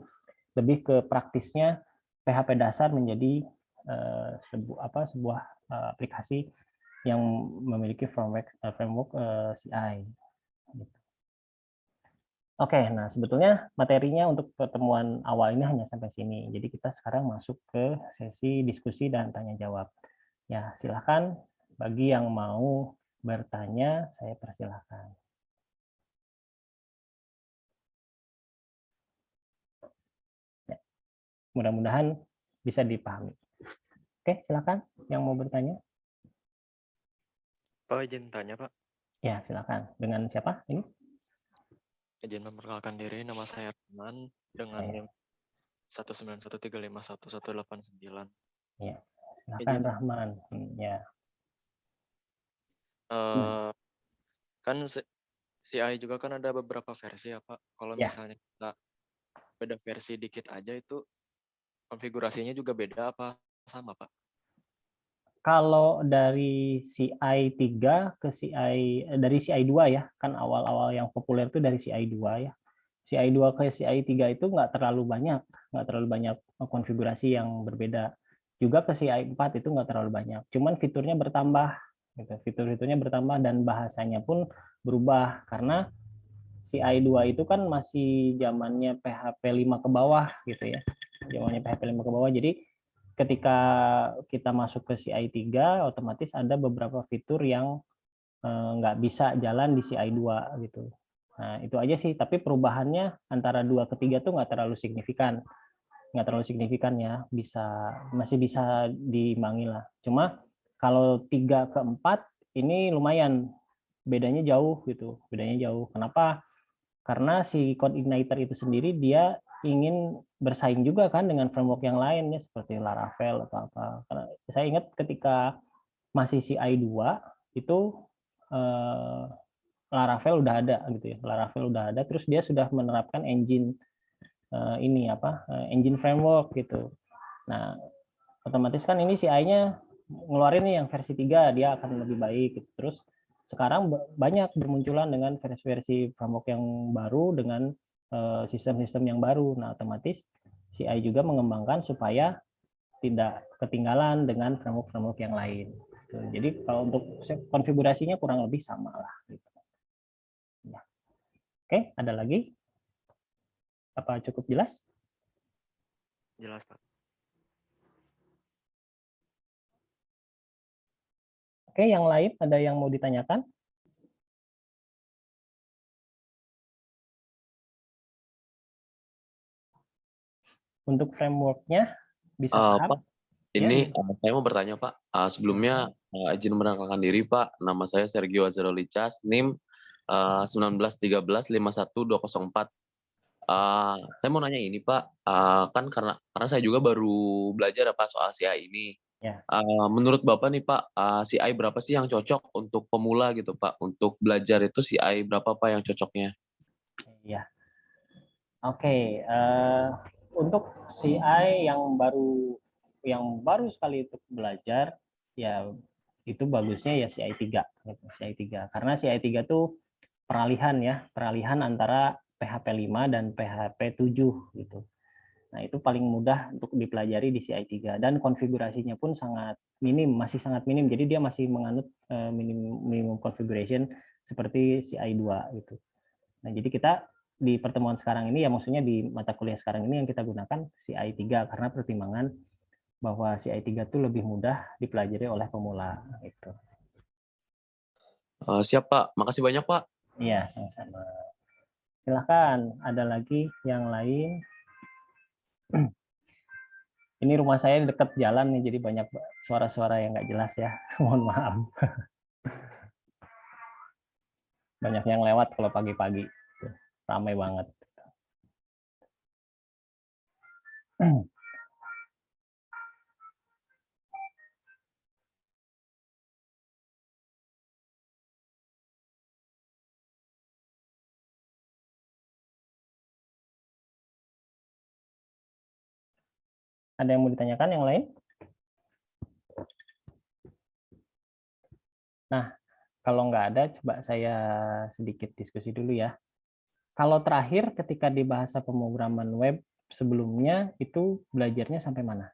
lebih ke praktisnya PHP dasar menjadi sebuah aplikasi yang memiliki framework CI. Oke, nah sebetulnya materinya untuk pertemuan awal ini hanya sampai sini. Jadi kita sekarang masuk ke sesi diskusi dan tanya jawab. Ya, silakan bagi yang mau bertanya, saya persilahkan. Ya, mudah-mudahan bisa dipahami. Oke, silakan yang mau bertanya. Pak, izin tanya, Pak. Ya, silakan. Dengan siapa ini? Izin memperkenalkan diri, nama saya Rahman dengan NIM 191351189. Ya, silakan Izin. Rahman. Ya. Kan CI juga kan ada beberapa versi ya, Pak. Kalau Ya. misalnya kita beda versi dikit aja itu konfigurasinya juga beda apa sama, Pak? Kalau dari CI 3 ke dari CI 2 ya, kan awal-awal yang populer itu dari CI 2 ya. CI 2 ke CI 3 itu nggak terlalu banyak konfigurasi yang berbeda. Juga ke CI 4 itu nggak terlalu banyak. Cuman fiturnya bertambah, gitu. Fitur-fiturnya bertambah dan bahasanya pun berubah karena CI 2 itu kan masih zamannya PHP 5 ke bawah gitu ya. Zamannya PHP 5 ke bawah. Jadi ketika kita masuk ke CI 3 otomatis ada beberapa fitur yang nggak bisa jalan di CI 2 gitu. Nah, itu aja sih, tapi perubahannya antara 2 ke 3 tuh nggak terlalu signifikan. Nggak terlalu signifikan ya, masih bisa diimbangi lah. Cuma kalau 3 ke 4 ini lumayan bedanya jauh gitu. Bedanya jauh. Kenapa? Karena si CodeIgniter itu sendiri dia ingin bersaing juga kan dengan framework yang lain ya seperti Laravel atau apa. Karena saya ingat ketika masih CI 2 itu Laravel udah ada gitu ya. Laravel udah ada terus dia sudah menerapkan engine engine framework gitu. Nah, otomatis kan ini CI-nya ngeluarin nih yang versi 3 dia akan lebih baik gitu. Terus sekarang banyak bermunculan dengan versi-versi framework yang baru dengan sistem-sistem yang baru. Nah, otomatis CI juga mengembangkan supaya tidak ketinggalan dengan framework-framework yang lain. Jadi kalau untuk konfigurasinya kurang lebih sama lah. Gitu. Ya. Oke, ada lagi? Apa cukup jelas? Jelas, Pak. Oke, yang lain ada yang mau ditanyakan? Untuk framework-nya bisa paham? Pak, ini Ya, saya mau bertanya Pak. Sebelumnya izin mengenalkan diri Pak. Nama saya Sergio Azarolicas, NIM 19135124. Saya mau nanya ini Pak, kan karena saya juga baru belajar Pak soal CI ini. Ya. Menurut Bapak nih Pak, CI berapa sih yang cocok untuk pemula gitu Pak? Untuk belajar itu CI berapa Pak yang cocoknya? Iya. Oke, untuk CI yang baru sekali untuk belajar, ya itu bagusnya ya CI 3, CI 3. Karena CI 3 tuh peralihan antara PHP 5 dan PHP 7 gitu. Nah, itu paling mudah untuk dipelajari di CI 3 dan konfigurasinya pun masih sangat minim. Jadi dia masih menganut minimum configuration seperti CI 2 gitu. Nah, jadi kita di pertemuan sekarang ini ya maksudnya di mata kuliah sekarang ini yang kita gunakan CI 3 karena pertimbangan bahwa CI 3 itu lebih mudah dipelajari oleh pemula gitu. Siap Pak, makasih banyak Pak. Iya, sama-sama. Silahkan, ada lagi yang lain. Ini rumah saya dekat jalan nih, jadi banyak suara-suara yang nggak jelas ya. Mohon maaf. Banyak yang lewat kalau pagi-pagi. Ramai banget. Ada yang mau ditanyakan yang lain? Nah, kalau nggak ada, coba saya sedikit diskusi dulu ya. Kalau terakhir ketika di bahasa pemrograman web sebelumnya itu belajarnya sampai mana?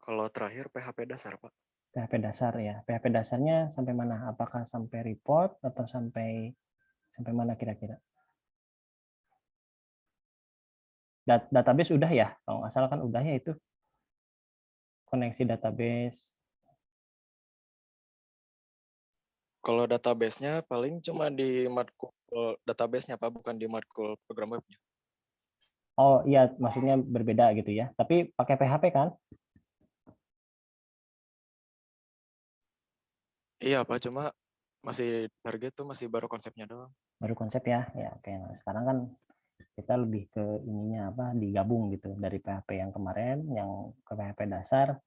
Kalau terakhir PHP dasar, Pak. PHP dasar ya. PHP dasarnya sampai mana? Apakah sampai report atau sampai mana kira-kira? Database udah ya? Kalau nggak salah kan udah ya itu. Koneksi database. Kalau database-nya paling cuma di matkul database-nya, Pak, bukan di matkul program webnya. Oh iya, maksudnya berbeda gitu ya. Tapi pakai PHP kan? Iya, Pak, cuma masih target tuh masih baru konsepnya doang. Baru konsep ya. Ya oke. Nah, sekarang kan kita lebih ke ininya apa digabung gitu dari PHP yang kemarin yang ke PHP dasar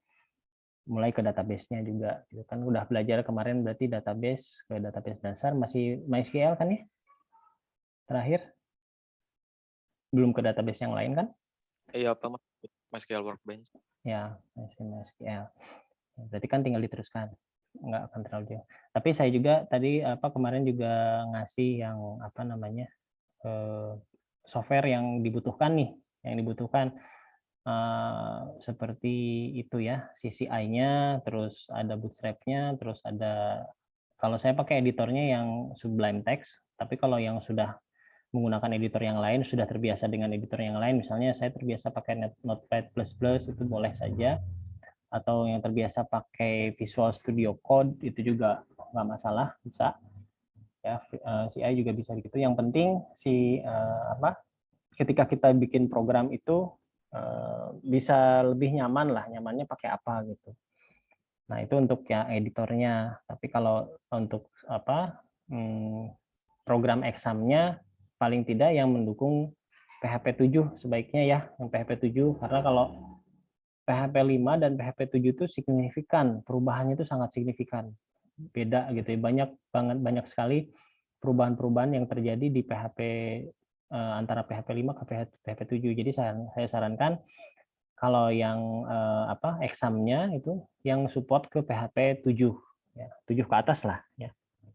mulai ke database-nya juga gitu kan udah belajar kemarin berarti database ke database dasar masih MySQL kan ya terakhir belum ke database yang lain kan Iya, Pak, MySQL Workbench. ya masih MySQL berarti kan tinggal diteruskan nggak akan terlalu jauh tapi saya juga tadi kemarin juga ngasih yang apa namanya software yang dibutuhkan nih yang dibutuhkan seperti itu ya CCI-nya terus ada Bootstrap-nya terus ada kalau saya pakai editornya yang Sublime Text tapi kalau yang sudah menggunakan editor yang lain sudah terbiasa dengan editor yang lain misalnya saya terbiasa pakai Notepad++ itu boleh saja atau yang terbiasa pakai Visual Studio Code itu juga nggak masalah bisa ya CI juga bisa gitu yang penting ketika kita bikin program itu bisa lebih nyaman lah nyamannya pakai apa gitu nah itu untuk yang editornya tapi kalau untuk program examnya paling tidak yang mendukung PHP 7 sebaiknya ya yang PHP 7 karena kalau PHP 5 dan PHP 7 itu signifikan perubahannya itu sangat signifikan beda gitu ya banyak sekali perubahan-perubahan yang terjadi di PHP antara PHP 5 ke PHP 7 jadi saya sarankan kalau yang examnya itu yang support ke PHP 7 ya 7 ke atas lah ya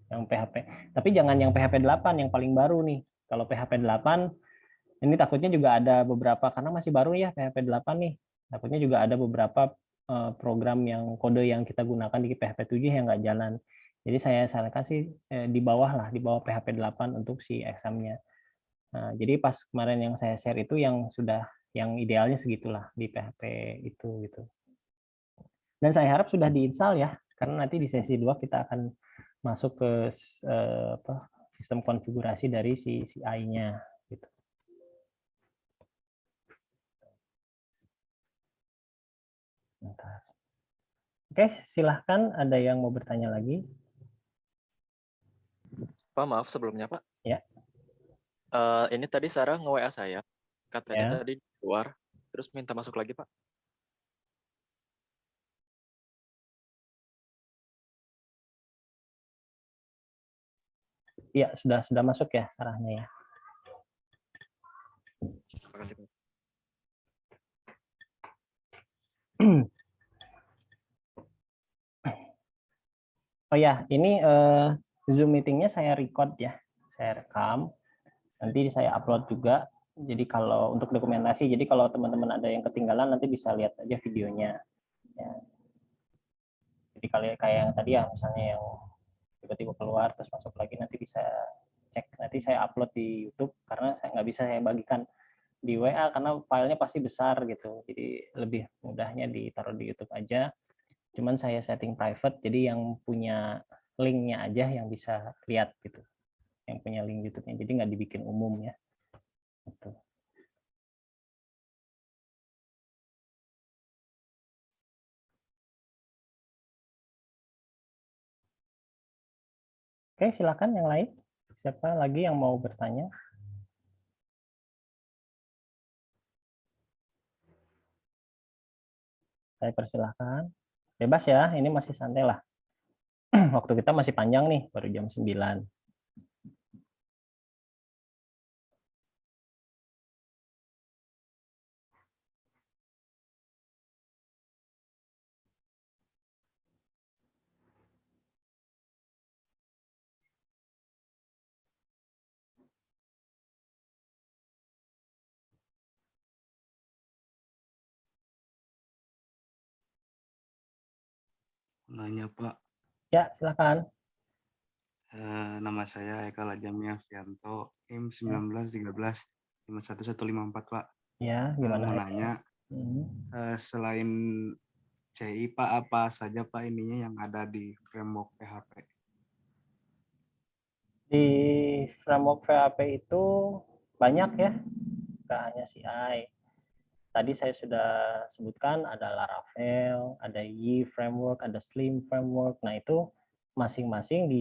yang PHP tapi jangan yang PHP 8 yang paling baru nih kalau PHP 8 ini takutnya juga ada beberapa karena masih baru ya PHP 8 nih takutnya juga ada beberapa program yang kode yang kita gunakan di PHP 7 yang nggak jalan jadi saya sarankan sih di bawah PHP 8 untuk si examnya nah, jadi pas kemarin yang saya share itu yang sudah yang idealnya segitulah di PHP itu gitu. Dan saya harap sudah diinstal ya, karena nanti di sesi 2 kita akan masuk ke sistem konfigurasi dari si CI-nya gitu. Bentar. Oke, silahkan ada yang mau bertanya lagi? Pak, maaf sebelumnya, Pak. Ya. Ini tadi Sarah nge-WA saya, katanya Ya. tadi keluar, terus minta masuk lagi, Pak. Iya, sudah masuk ya sarahnya ya. Terima kasih, Pak. Oh ya, ini Zoom meetingnya saya record ya, saya rekam. Nanti saya upload juga. Jadi kalau untuk dokumentasi, jadi kalau teman-teman ada yang ketinggalan nanti bisa lihat aja videonya. Ya. Jadi kalau kayak yang tadi ya, misalnya yang tiba-tiba keluar terus masuk lagi, nanti bisa cek. Nanti saya upload di YouTube karena saya nggak bisa saya bagikan di WA karena filenya pasti besar gitu. Jadi lebih mudahnya ditaruh di YouTube aja. Cuman saya setting private, jadi yang punya linknya aja yang bisa lihat gitu. Yang punya link YouTube-nya, jadi nggak dibikin umum ya. Gitu. Oke, silakan yang lain. Siapa lagi yang mau bertanya? Saya persilahkan. Bebas ya, ini masih santai lah. Waktu kita masih panjang nih, baru jam 9. Nanya Pak, Ya, silakan. nama saya Eka Lajami Afianto, NIM 1913-51154 Pak. Ya, Mau gimana? nanya, selain CI Pak, apa saja Pak ininya yang ada di framework PHP? Di framework PHP itu banyak ya, nggak hanya CI. Tadi saya sudah sebutkan ada Laravel, ada Y framework, ada Slim framework. Nah, itu masing-masing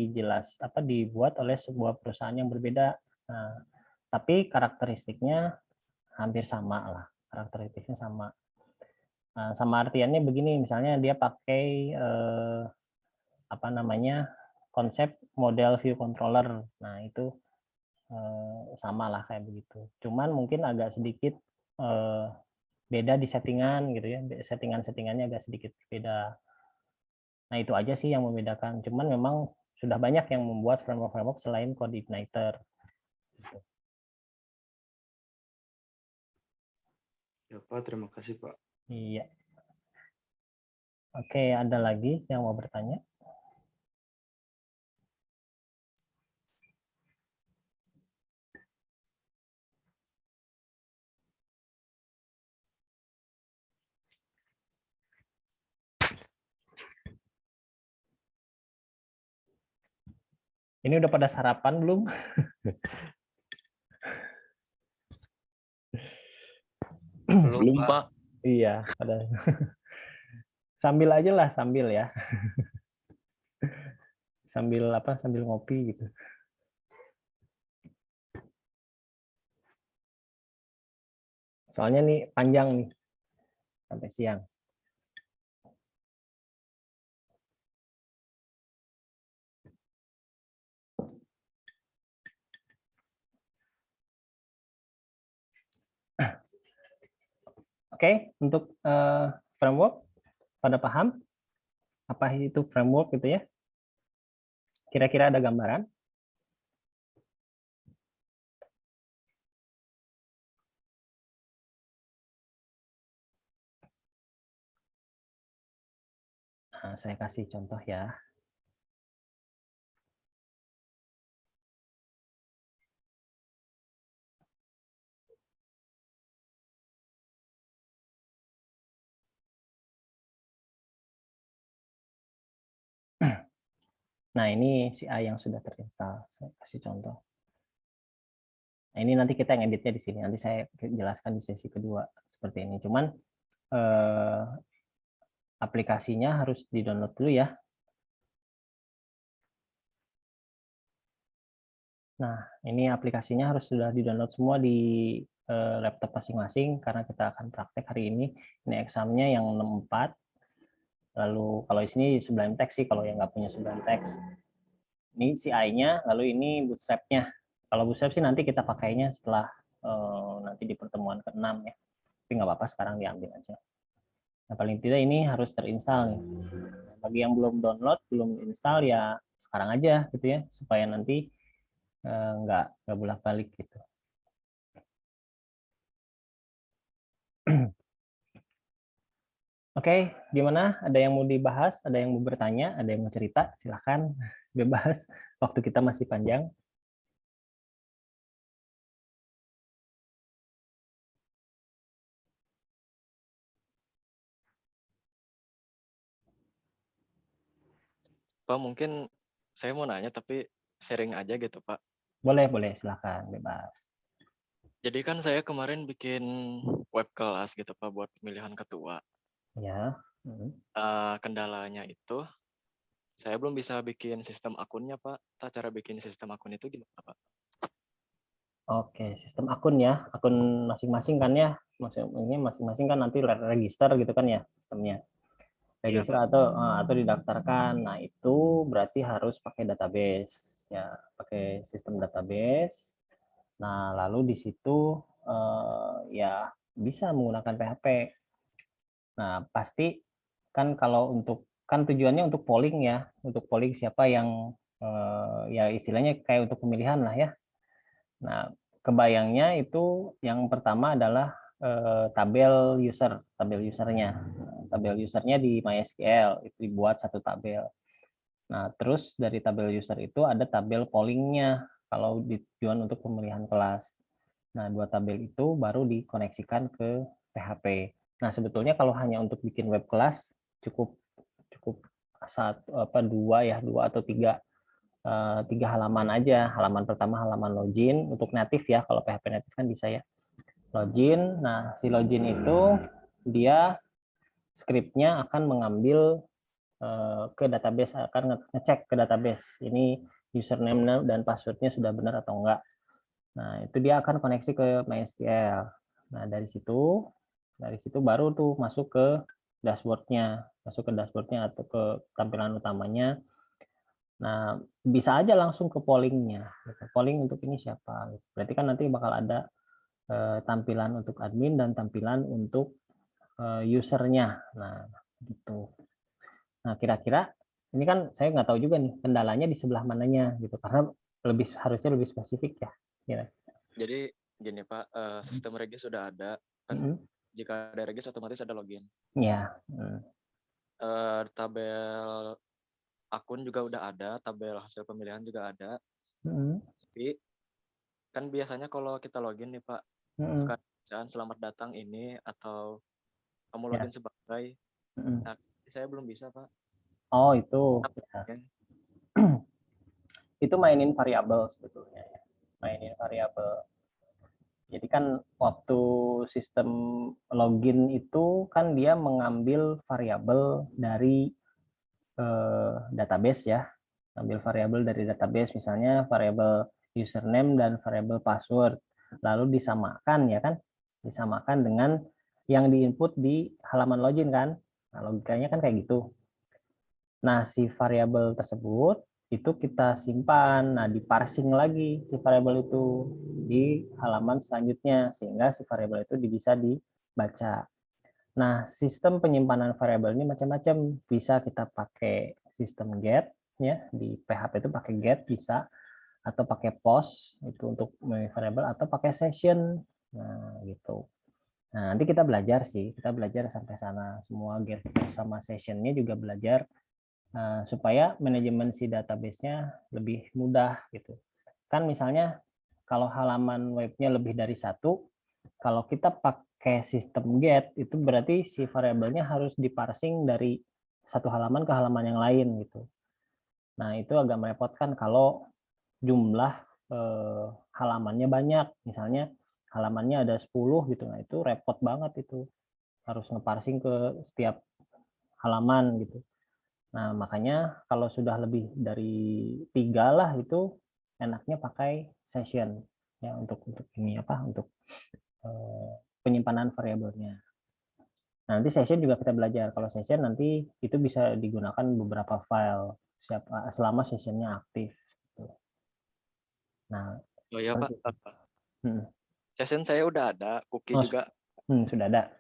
dibuat oleh sebuah perusahaan yang berbeda. Nah, tapi karakteristiknya hampir sama lah. Karakteristiknya sama. Nah, sama artiannya begini, misalnya dia pakai konsep model view controller. Nah, itu sama lah kayak begitu. Cuman mungkin agak sedikit beda di settingan gitu ya, settingannya agak sedikit beda. Nah, itu aja sih yang membedakan. Cuman memang sudah banyak yang membuat framework selain CodeIgniter. Ya Pak, terima kasih Pak. Iya. Oke, ada lagi yang mau bertanya? Ini udah pada sarapan belum? Belum, Pak. Iya, pada sambil aja lah, sambil ya. Sambil ngopi gitu. Soalnya nih panjang nih sampai siang. Oke, untuk framework pada paham apa itu framework gitu ya? Kira-kira ada gambaran? Nah, saya kasih contoh ya. Nah, ini CI yang sudah terinstall. Saya kasih contoh. Nah, ini nanti kita yang editnya di sini. Nanti saya jelaskan di sesi kedua seperti ini. Cuman aplikasinya harus di-download dulu ya. Nah, ini aplikasinya harus sudah di-download semua di laptop masing-masing karena kita akan praktek hari ini. Ini examnya yang 64. Lalu kalau di sini Sublime Text sih, kalau yang nggak punya Sublime Text. Ini CI-nya, lalu ini Bootstrap-nya. Kalau Bootstrap sih nanti kita pakainya setelah nanti di pertemuan ke-6 ya. Tapi nggak apa-apa, sekarang diambil aja. Nah, paling tidak ini harus terinstall nih. Bagi yang belum download, belum install ya sekarang aja gitu ya, supaya nanti nggak bolak-balik gitu. Oke, gimana? Ada yang mau dibahas? Ada yang mau bertanya? Ada yang mau cerita? Silahkan, bebas. Waktu kita masih panjang. Pak, mungkin saya mau nanya tapi sharing aja gitu, Pak. Boleh, silahkan, bebas. Jadi kan saya kemarin bikin web kelas gitu, Pak, buat pemilihan ketua. Ya. Kendalanya itu saya belum bisa bikin sistem akunnya, Pak. Cara bikin sistem akun itu gimana, Pak? Oke, sistem akun ya, akun masing-masing kan ya, maksudnya masing-masing kan nanti register gitu kan ya sistemnya, Iya, register Pak. atau didaftarkan. Nah itu berarti harus pakai database ya, pakai sistem database. Nah lalu di situ ya bisa menggunakan PHP. Nah pasti kan kalau untuk kan tujuannya untuk polling ya, untuk polling siapa yang ya istilahnya kayak untuk pemilihan lah ya. Nah, kebayangnya itu yang pertama adalah tabel usernya. Tabel usernya di MySQL itu dibuat satu tabel. Nah, terus dari tabel user itu ada tabel pollingnya kalau tujuan untuk pemilihan kelas. Nah, dua tabel itu baru dikoneksikan ke PHP. Nah, sebetulnya kalau hanya untuk bikin web kelas cukup dua atau tiga halaman aja. Halaman pertama halaman login untuk native ya, kalau PHP native kan bisa ya. Login, nah si login itu dia scriptnya akan mengambil ke database, akan ngecek ke database. Ini username dan passwordnya sudah benar atau enggak. Nah itu dia akan koneksi ke MySQL. Nah dari situ baru tuh masuk ke dashboardnya, atau ke tampilan utamanya. Nah, bisa aja langsung ke pollingnya. Polling untuk ini siapa? Berarti kan nanti bakal ada tampilan untuk admin dan tampilan untuk usernya. Nah, gitu. Nah, kira-kira ini kan saya nggak tahu juga nih kendalanya di sebelah mananya gitu, karena harusnya lebih spesifik ya. Jadi gini, Pak, sistem regis sudah ada. Kan jika ada regis otomatis ada login. Ya. Tabel akun juga udah ada, tabel hasil pemilihan juga ada. Tapi kan biasanya kalau kita login nih, Pak, suka bacaan selamat datang ini atau kamu login sebagai. Nah, saya belum bisa, Pak. Oh, itu. Ya. Itu mainin variabel sebetulnya ya. Mainin variabel. Jadi kan waktu sistem login itu kan dia mengambil variabel dari database ya, ambil variabel dari database, misalnya variabel username dan variabel password, lalu disamakan ya kan, disamakan dengan yang diinput di halaman login kan. Nah, logikanya kan kayak gitu. Nah, si variabel tersebut itu kita simpan, nah diparsing lagi si variabel itu di halaman selanjutnya sehingga si variabel itu bisa dibaca. Nah, sistem penyimpanan variabel ini macam-macam. Bisa kita pakai sistem get ya, di PHP itu pakai get bisa, atau pakai post itu untuk variabel, atau pakai session. Nah, gitu. Nah, nanti kita belajar sih, kita belajar sampai sana semua, get sama sessionnya juga belajar supaya manajemen si database-nya lebih mudah gitu. Kan misalnya kalau halaman webnya lebih dari satu, kalau kita pakai sistem get itu berarti si variabelnya harus diparsing dari satu halaman ke halaman yang lain gitu. Nah, itu agak merepotkan kalau jumlah halamannya banyak. Misalnya halamannya ada 10 gitu. Nah, itu repot banget itu. Harus ngeparsing ke setiap halaman gitu. Nah, makanya kalau sudah lebih dari 3 lah itu enaknya pakai session ya untuk ini apa untuk penyimpanan variabelnya. Nah, nanti session juga kita belajar. Kalau session nanti itu bisa digunakan beberapa file selama sessionnya aktif. Nah, Oh iya Pak, session saya udah ada, cookie Oh, juga. sudah ada.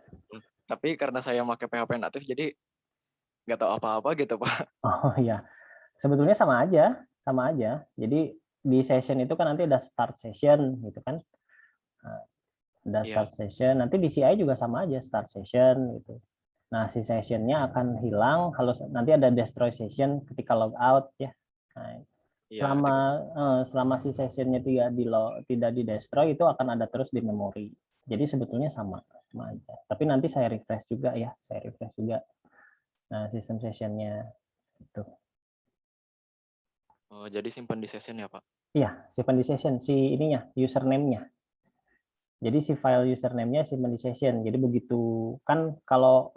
Tapi karena saya pakai PHP natif jadi nggak tahu apa-apa gitu Pak. Oh iya, sebetulnya sama aja. Jadi di session itu kan nanti ada start session gitu kan. Nah, ada Iya. start session, nanti di CI juga sama aja start session gitu. Nah, si sessionnya akan hilang kalau nanti ada destroy session ketika log out ya. Nah, Iya, selama si sessionnya tidak di destroy itu akan ada terus di memori. Jadi sebetulnya sama aja. Tapi nanti saya refresh juga ya, Nah, sistem sessionnya itu. Oh, jadi simpan di session ya Pak? Iya, simpan di session si ininya, username-nya. Jadi si file username-nya simpan di session. Jadi begitu kan kalau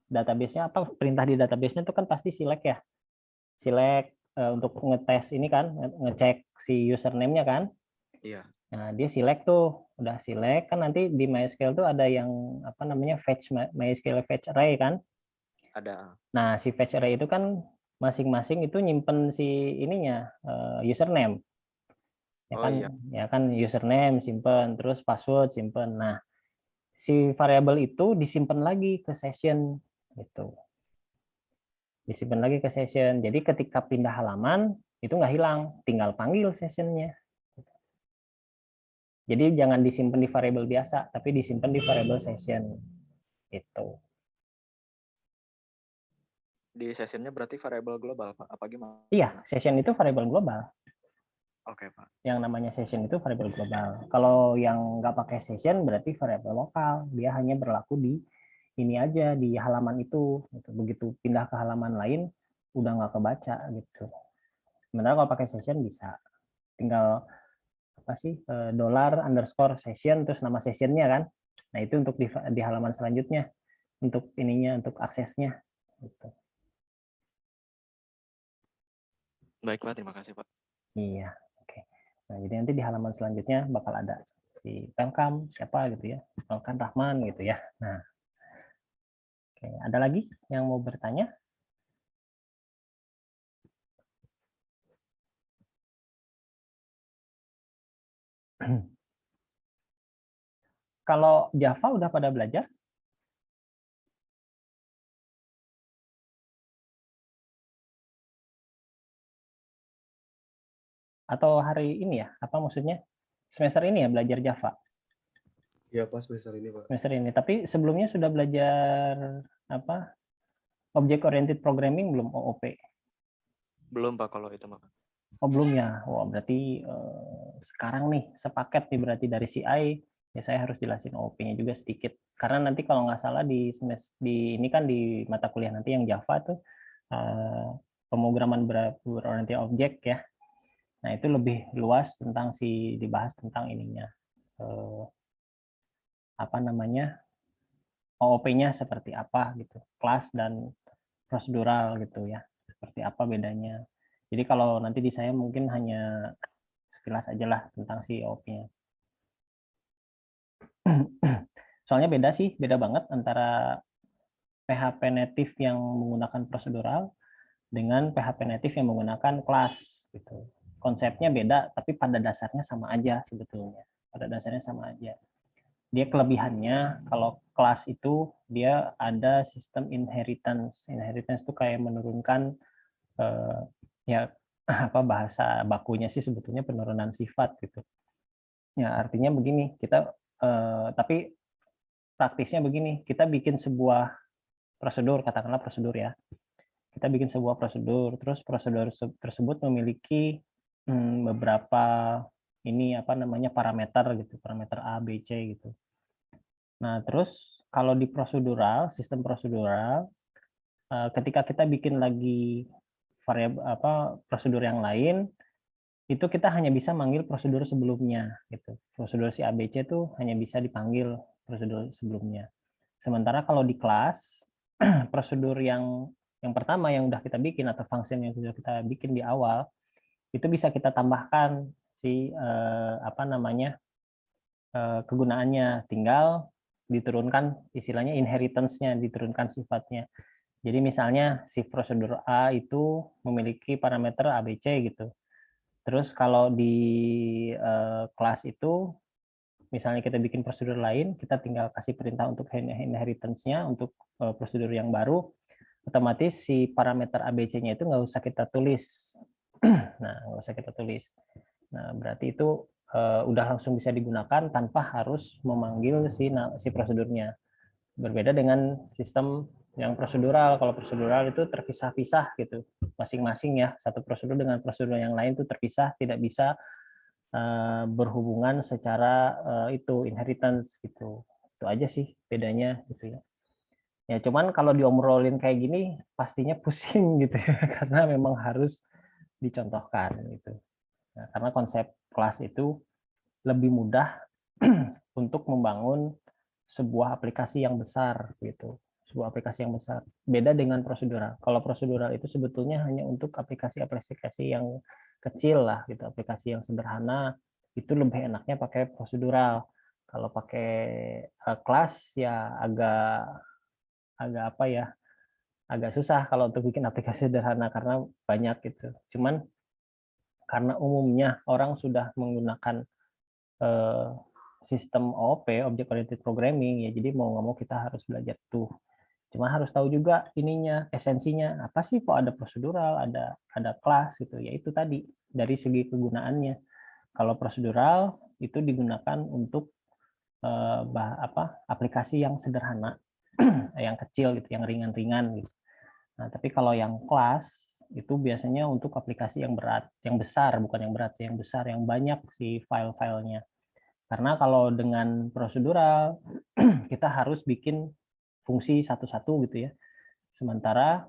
database-nya apa perintah di database-nya itu kan pasti select ya. Select untuk ngetes ini kan, ngecek si username-nya kan. Iya. Nah, dia select tuh, udah select kan nanti di MySQL tuh ada yang apa namanya fetch MySQL fetch array kan. Ada. Nah, si fetch array itu kan masing-masing itu nyimpen si ininya username. Ya kan username simpen, terus password simpen. Nah, si variabel itu disimpan lagi ke session gitu. Disimpan lagi ke session. Jadi ketika pindah halaman itu nggak hilang, tinggal panggil sessionnya. Jadi jangan disimpan di variabel biasa, tapi disimpan di variabel session. Itu. Di sessionnya berarti variabel global Pak? Apa gimana? Iya, session itu variabel global. Oke Pak. Yang namanya session itu variabel global. Kalau yang nggak pakai session berarti variabel lokal. Dia hanya berlaku di ini aja di halaman itu. Begitu pindah ke halaman lain udah nggak kebaca gitu. Sementara kalau pakai session bisa tinggal apa sih $_session terus nama sessionnya kan. Nah itu untuk di halaman selanjutnya untuk ininya untuk aksesnya. Gitu. Baik Pak, terima kasih Pak. Iya, oke. Nah jadi nanti di halaman selanjutnya bakal ada si welcome siapa gitu ya, welcome Rahman gitu ya. Nah, oke. Ada lagi yang mau bertanya? Kalau Java udah pada belajar? Atau hari ini ya? Apa maksudnya? Semester ini ya belajar Java? Iya Pak, semester ini Pak. Semester ini. Tapi sebelumnya sudah belajar apa? Object Oriented Programming belum OOP? Belum Pak kalau itu Pak. Oh belum ya. Wah berarti sekarang nih sepaket nih berarti dari CI ya saya harus jelasin OOP-nya juga sedikit. Karena nanti kalau nggak salah di ini kan di mata kuliah nanti yang Java tuh pemrograman berorientasi objek ya. Nah itu lebih luas tentang dibahas tentang ininya apa namanya OOP-nya seperti apa gitu, kelas dan prosedural gitu ya, seperti apa bedanya. Jadi kalau nanti di saya mungkin hanya sekilas aja lah tentang si OOP-nya. Soalnya beda banget antara PHP native yang menggunakan prosedural dengan PHP native yang menggunakan kelas gitu. Konsepnya beda, tapi pada dasarnya sama aja sebetulnya. Pada dasarnya sama aja. Dia kelebihannya kalau kelas itu dia ada sistem inheritance. Inheritance itu kayak menurunkan ya apa bahasa bakunya sih sebetulnya penurunan sifat gitu. Ya artinya begini, kita tapi praktisnya begini, kita bikin sebuah prosedur, katakanlah prosedur ya. Kita bikin sebuah prosedur, terus prosedur tersebut memiliki beberapa ini apa namanya parameter gitu, parameter A, B, C gitu. Nah, terus kalau di prosedural, sistem prosedural, ketika kita bikin lagi prosedur yang lain, itu kita hanya bisa manggil prosedur sebelumnya gitu. Prosedur si ABC itu hanya bisa dipanggil prosedur sebelumnya. Sementara kalau di kelas prosedur yang pertama yang udah kita bikin atau function yang sudah kita bikin di awal itu bisa kita tambahkan si kegunaannya, tinggal diturunkan istilahnya inheritance-nya, diturunkan sifatnya. Jadi misalnya si prosedur A itu memiliki parameter ABC gitu. Terus kalau di kelas itu misalnya kita bikin prosedur lain, kita tinggal kasih perintah untuk inheritance-nya untuk prosedur yang baru, otomatis si parameter ABC-nya itu nggak usah kita tulis. Nah, nggak usah kita tulis. Nah, berarti itu udah langsung bisa digunakan tanpa harus memanggil si prosedurnya. Berbeda dengan sistem yang prosedural. Kalau prosedural itu terpisah-pisah gitu, masing-masing ya, satu prosedur dengan prosedur yang lain itu terpisah, tidak bisa berhubungan secara itu inheritance gitu. Itu aja sih bedanya gitu ya. Ya cuman kalau diomrolin kayak gini pastinya pusing gitu ya, karena memang harus dicontohkan gitu. Nah, karena konsep kelas itu lebih mudah untuk membangun sebuah aplikasi yang besar gitu. Sebuah aplikasi yang besar. Beda dengan prosedural. Kalau prosedural itu sebetulnya hanya untuk aplikasi-aplikasi yang kecil lah gitu, aplikasi yang sederhana itu lebih enaknya pakai prosedural. Kalau pakai kelas ya agak susah kalau untuk bikin aplikasi sederhana karena banyak gitu. Cuman karena umumnya orang sudah menggunakan sistem OOP, Object Oriented Programming, ya jadi mau nggak mau kita harus belajar tuh. Cuma harus tahu juga ininya, esensinya apa sih kok ada prosedural, ada kelas gitu. Ya itu tadi dari segi kegunaannya. Kalau prosedural itu digunakan untuk aplikasi yang sederhana, yang kecil gitu, yang ringan-ringan gitu. Nah, tapi kalau yang kelas itu biasanya untuk aplikasi yang berat, yang besar, bukan yang berat, yang besar, yang banyak si file-filenya. Karena kalau dengan prosedural kita harus bikin fungsi satu-satu gitu ya. Sementara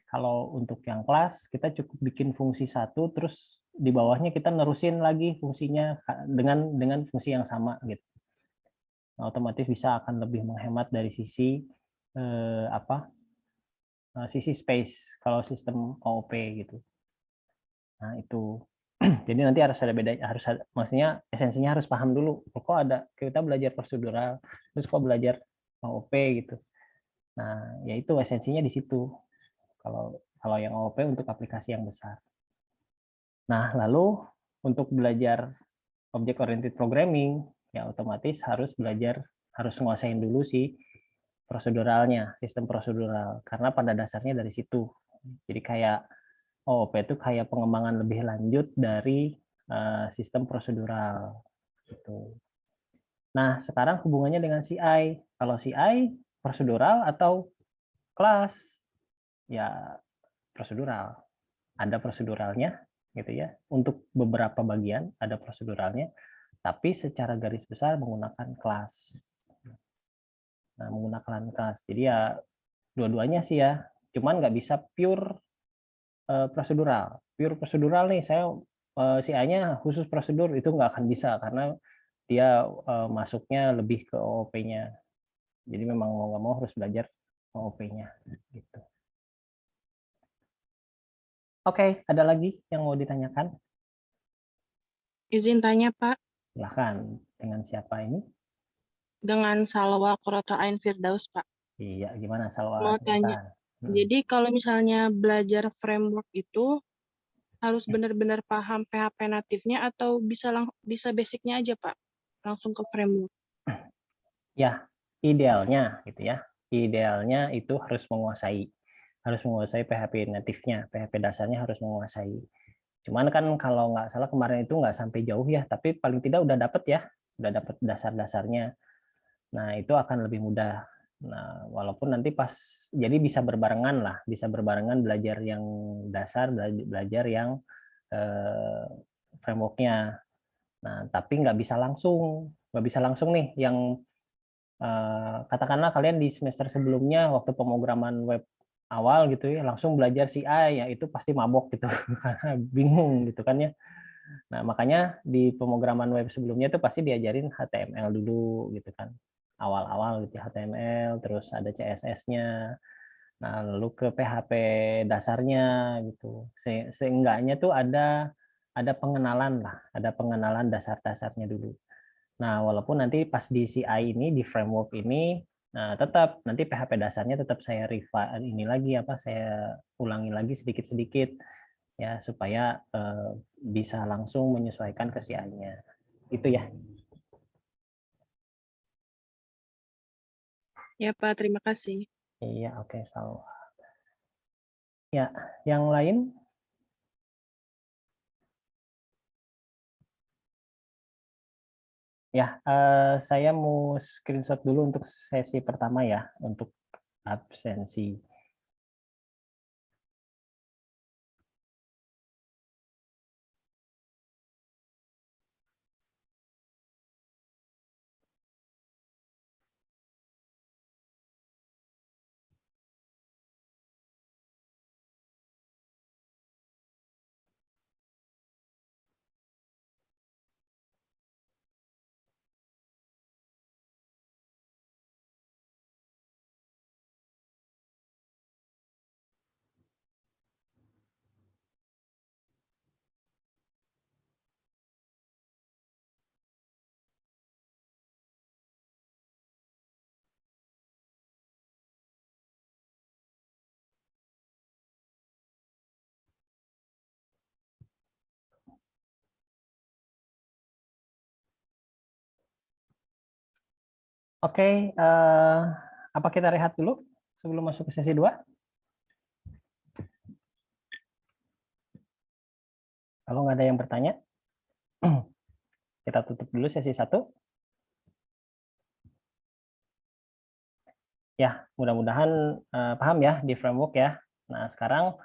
kalau untuk yang kelas kita cukup bikin fungsi satu, terus di bawahnya kita nerusin lagi fungsinya dengan fungsi yang sama gitu. Nah, otomatis bisa akan lebih menghemat dari sisi sisi space kalau sistem OOP gitu. Nah itu. Jadi nanti harus ada beda, maksudnya esensinya harus paham dulu. Kok ada kita belajar prosedural, terus kok belajar OOP gitu. Nah, yaitu esensinya di situ. Kalau yang OOP untuk aplikasi yang besar. Nah, lalu untuk belajar Object Oriented Programming, ya otomatis harus menguasain dulu si proseduralnya, sistem prosedural. Karena pada dasarnya dari situ. Jadi kayak OOP itu kayak pengembangan lebih lanjut dari sistem prosedural. Gitu. Nah, sekarang hubungannya dengan CI. Kalau CI prosedural atau kelas, ya prosedural. Ada proseduralnya, gitu ya. Untuk beberapa bagian ada proseduralnya, tapi secara garis besar menggunakan kelas. Nah, menggunakan kelas. Jadi ya dua-duanya sih ya. Cuman nggak bisa pure prosedural. Pure prosedural nih, saya CI-nya khusus prosedur, itu nggak akan bisa karena dia masuknya lebih ke OOP-nya. Jadi memang mau nggak mau harus belajar OOP-nya. Gitu. Oke, ada lagi yang mau ditanyakan? Izin tanya, Pak. Silahkan. Dengan siapa ini? Dengan Salwa Qurrata Ain Firdaus, Pak. Iya, gimana Salwa? Mau tanya. Jadi kalau misalnya belajar framework itu harus benar-benar paham PHP natifnya atau bisa basicnya aja, Pak? Langsung ke framework. Ya, idealnya gitu ya. Idealnya itu harus menguasai PHP natifnya, PHP dasarnya harus menguasai. Cuman kan kalau nggak salah kemarin itu nggak sampai jauh ya, tapi paling tidak udah dapet dasar-dasarnya. Nah, itu akan lebih mudah. Nah, walaupun nanti jadi bisa berbarengan belajar yang dasar, belajar yang frameworknya. Nah, tapi nggak bisa langsung nih yang katakanlah kalian di semester sebelumnya waktu pemrograman web awal gitu ya langsung belajar CI, ya itu pasti mabok gitu karena bingung gitu kan ya. Nah, makanya di pemrograman web sebelumnya itu pasti diajarin HTML dulu gitu kan. Awal-awal gitu HTML, terus ada CSS-nya. Nah, lalu ke PHP dasarnya gitu. Seenggaknya tuh ada pengenalan lah, ada pengenalan dasar-dasarnya dulu. Nah, walaupun nanti pas di CI ini, di framework ini, nah tetap nanti PHP dasarnya tetap saya ini lagi saya ulangi lagi sedikit-sedikit ya supaya bisa langsung menyesuaikan ke CI-nya. Itu ya. Ya Pak, terima kasih. Iya, oke, Salwa. Ya, yang lain? Ya, saya mau screenshot dulu untuk sesi pertama ya, untuk absensi. Oke, apa kita rehat dulu sebelum masuk ke sesi 2? Kalau nggak ada yang bertanya, kita tutup dulu sesi 1. Ya, mudah-mudahan paham ya di framework ya. Nah, sekarang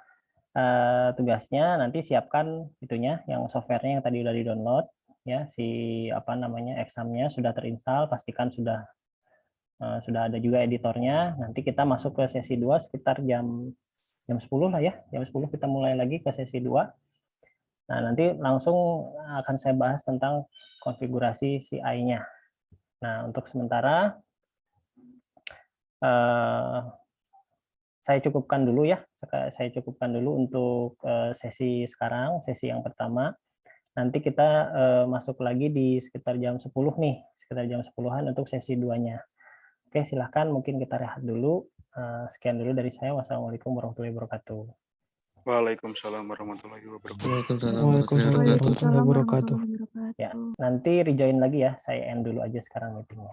tugasnya nanti siapkan itunya, yang softwarenya yang tadi udah di-download, ya, examnya sudah terinstall, pastikan sudah ada juga editornya. Nanti kita masuk ke sesi 2 sekitar jam 10 lah ya, jam 10 kita mulai lagi ke sesi 2. Nah, nanti langsung akan saya bahas tentang konfigurasi CI-nya. Nah, untuk sementara saya cukupkan dulu ya. Saya cukupkan dulu untuk sesi sekarang, sesi yang pertama. Nanti kita masuk lagi di sekitar jam 10 nih, sekitar jam 10-an untuk sesi 2-nya. Oke, silahkan mungkin kita rehat dulu. Sekian dulu dari saya. Wassalamualaikum warahmatullahi wabarakatuh. Waalaikumsalam warahmatullahi wabarakatuh. Waalaikumsalam warahmatullahi wabarakatuh. Waalaikumsalam warahmatullahi wabarakatuh. Ya, nanti rejoin lagi ya. Saya end dulu aja sekarang meetingnya.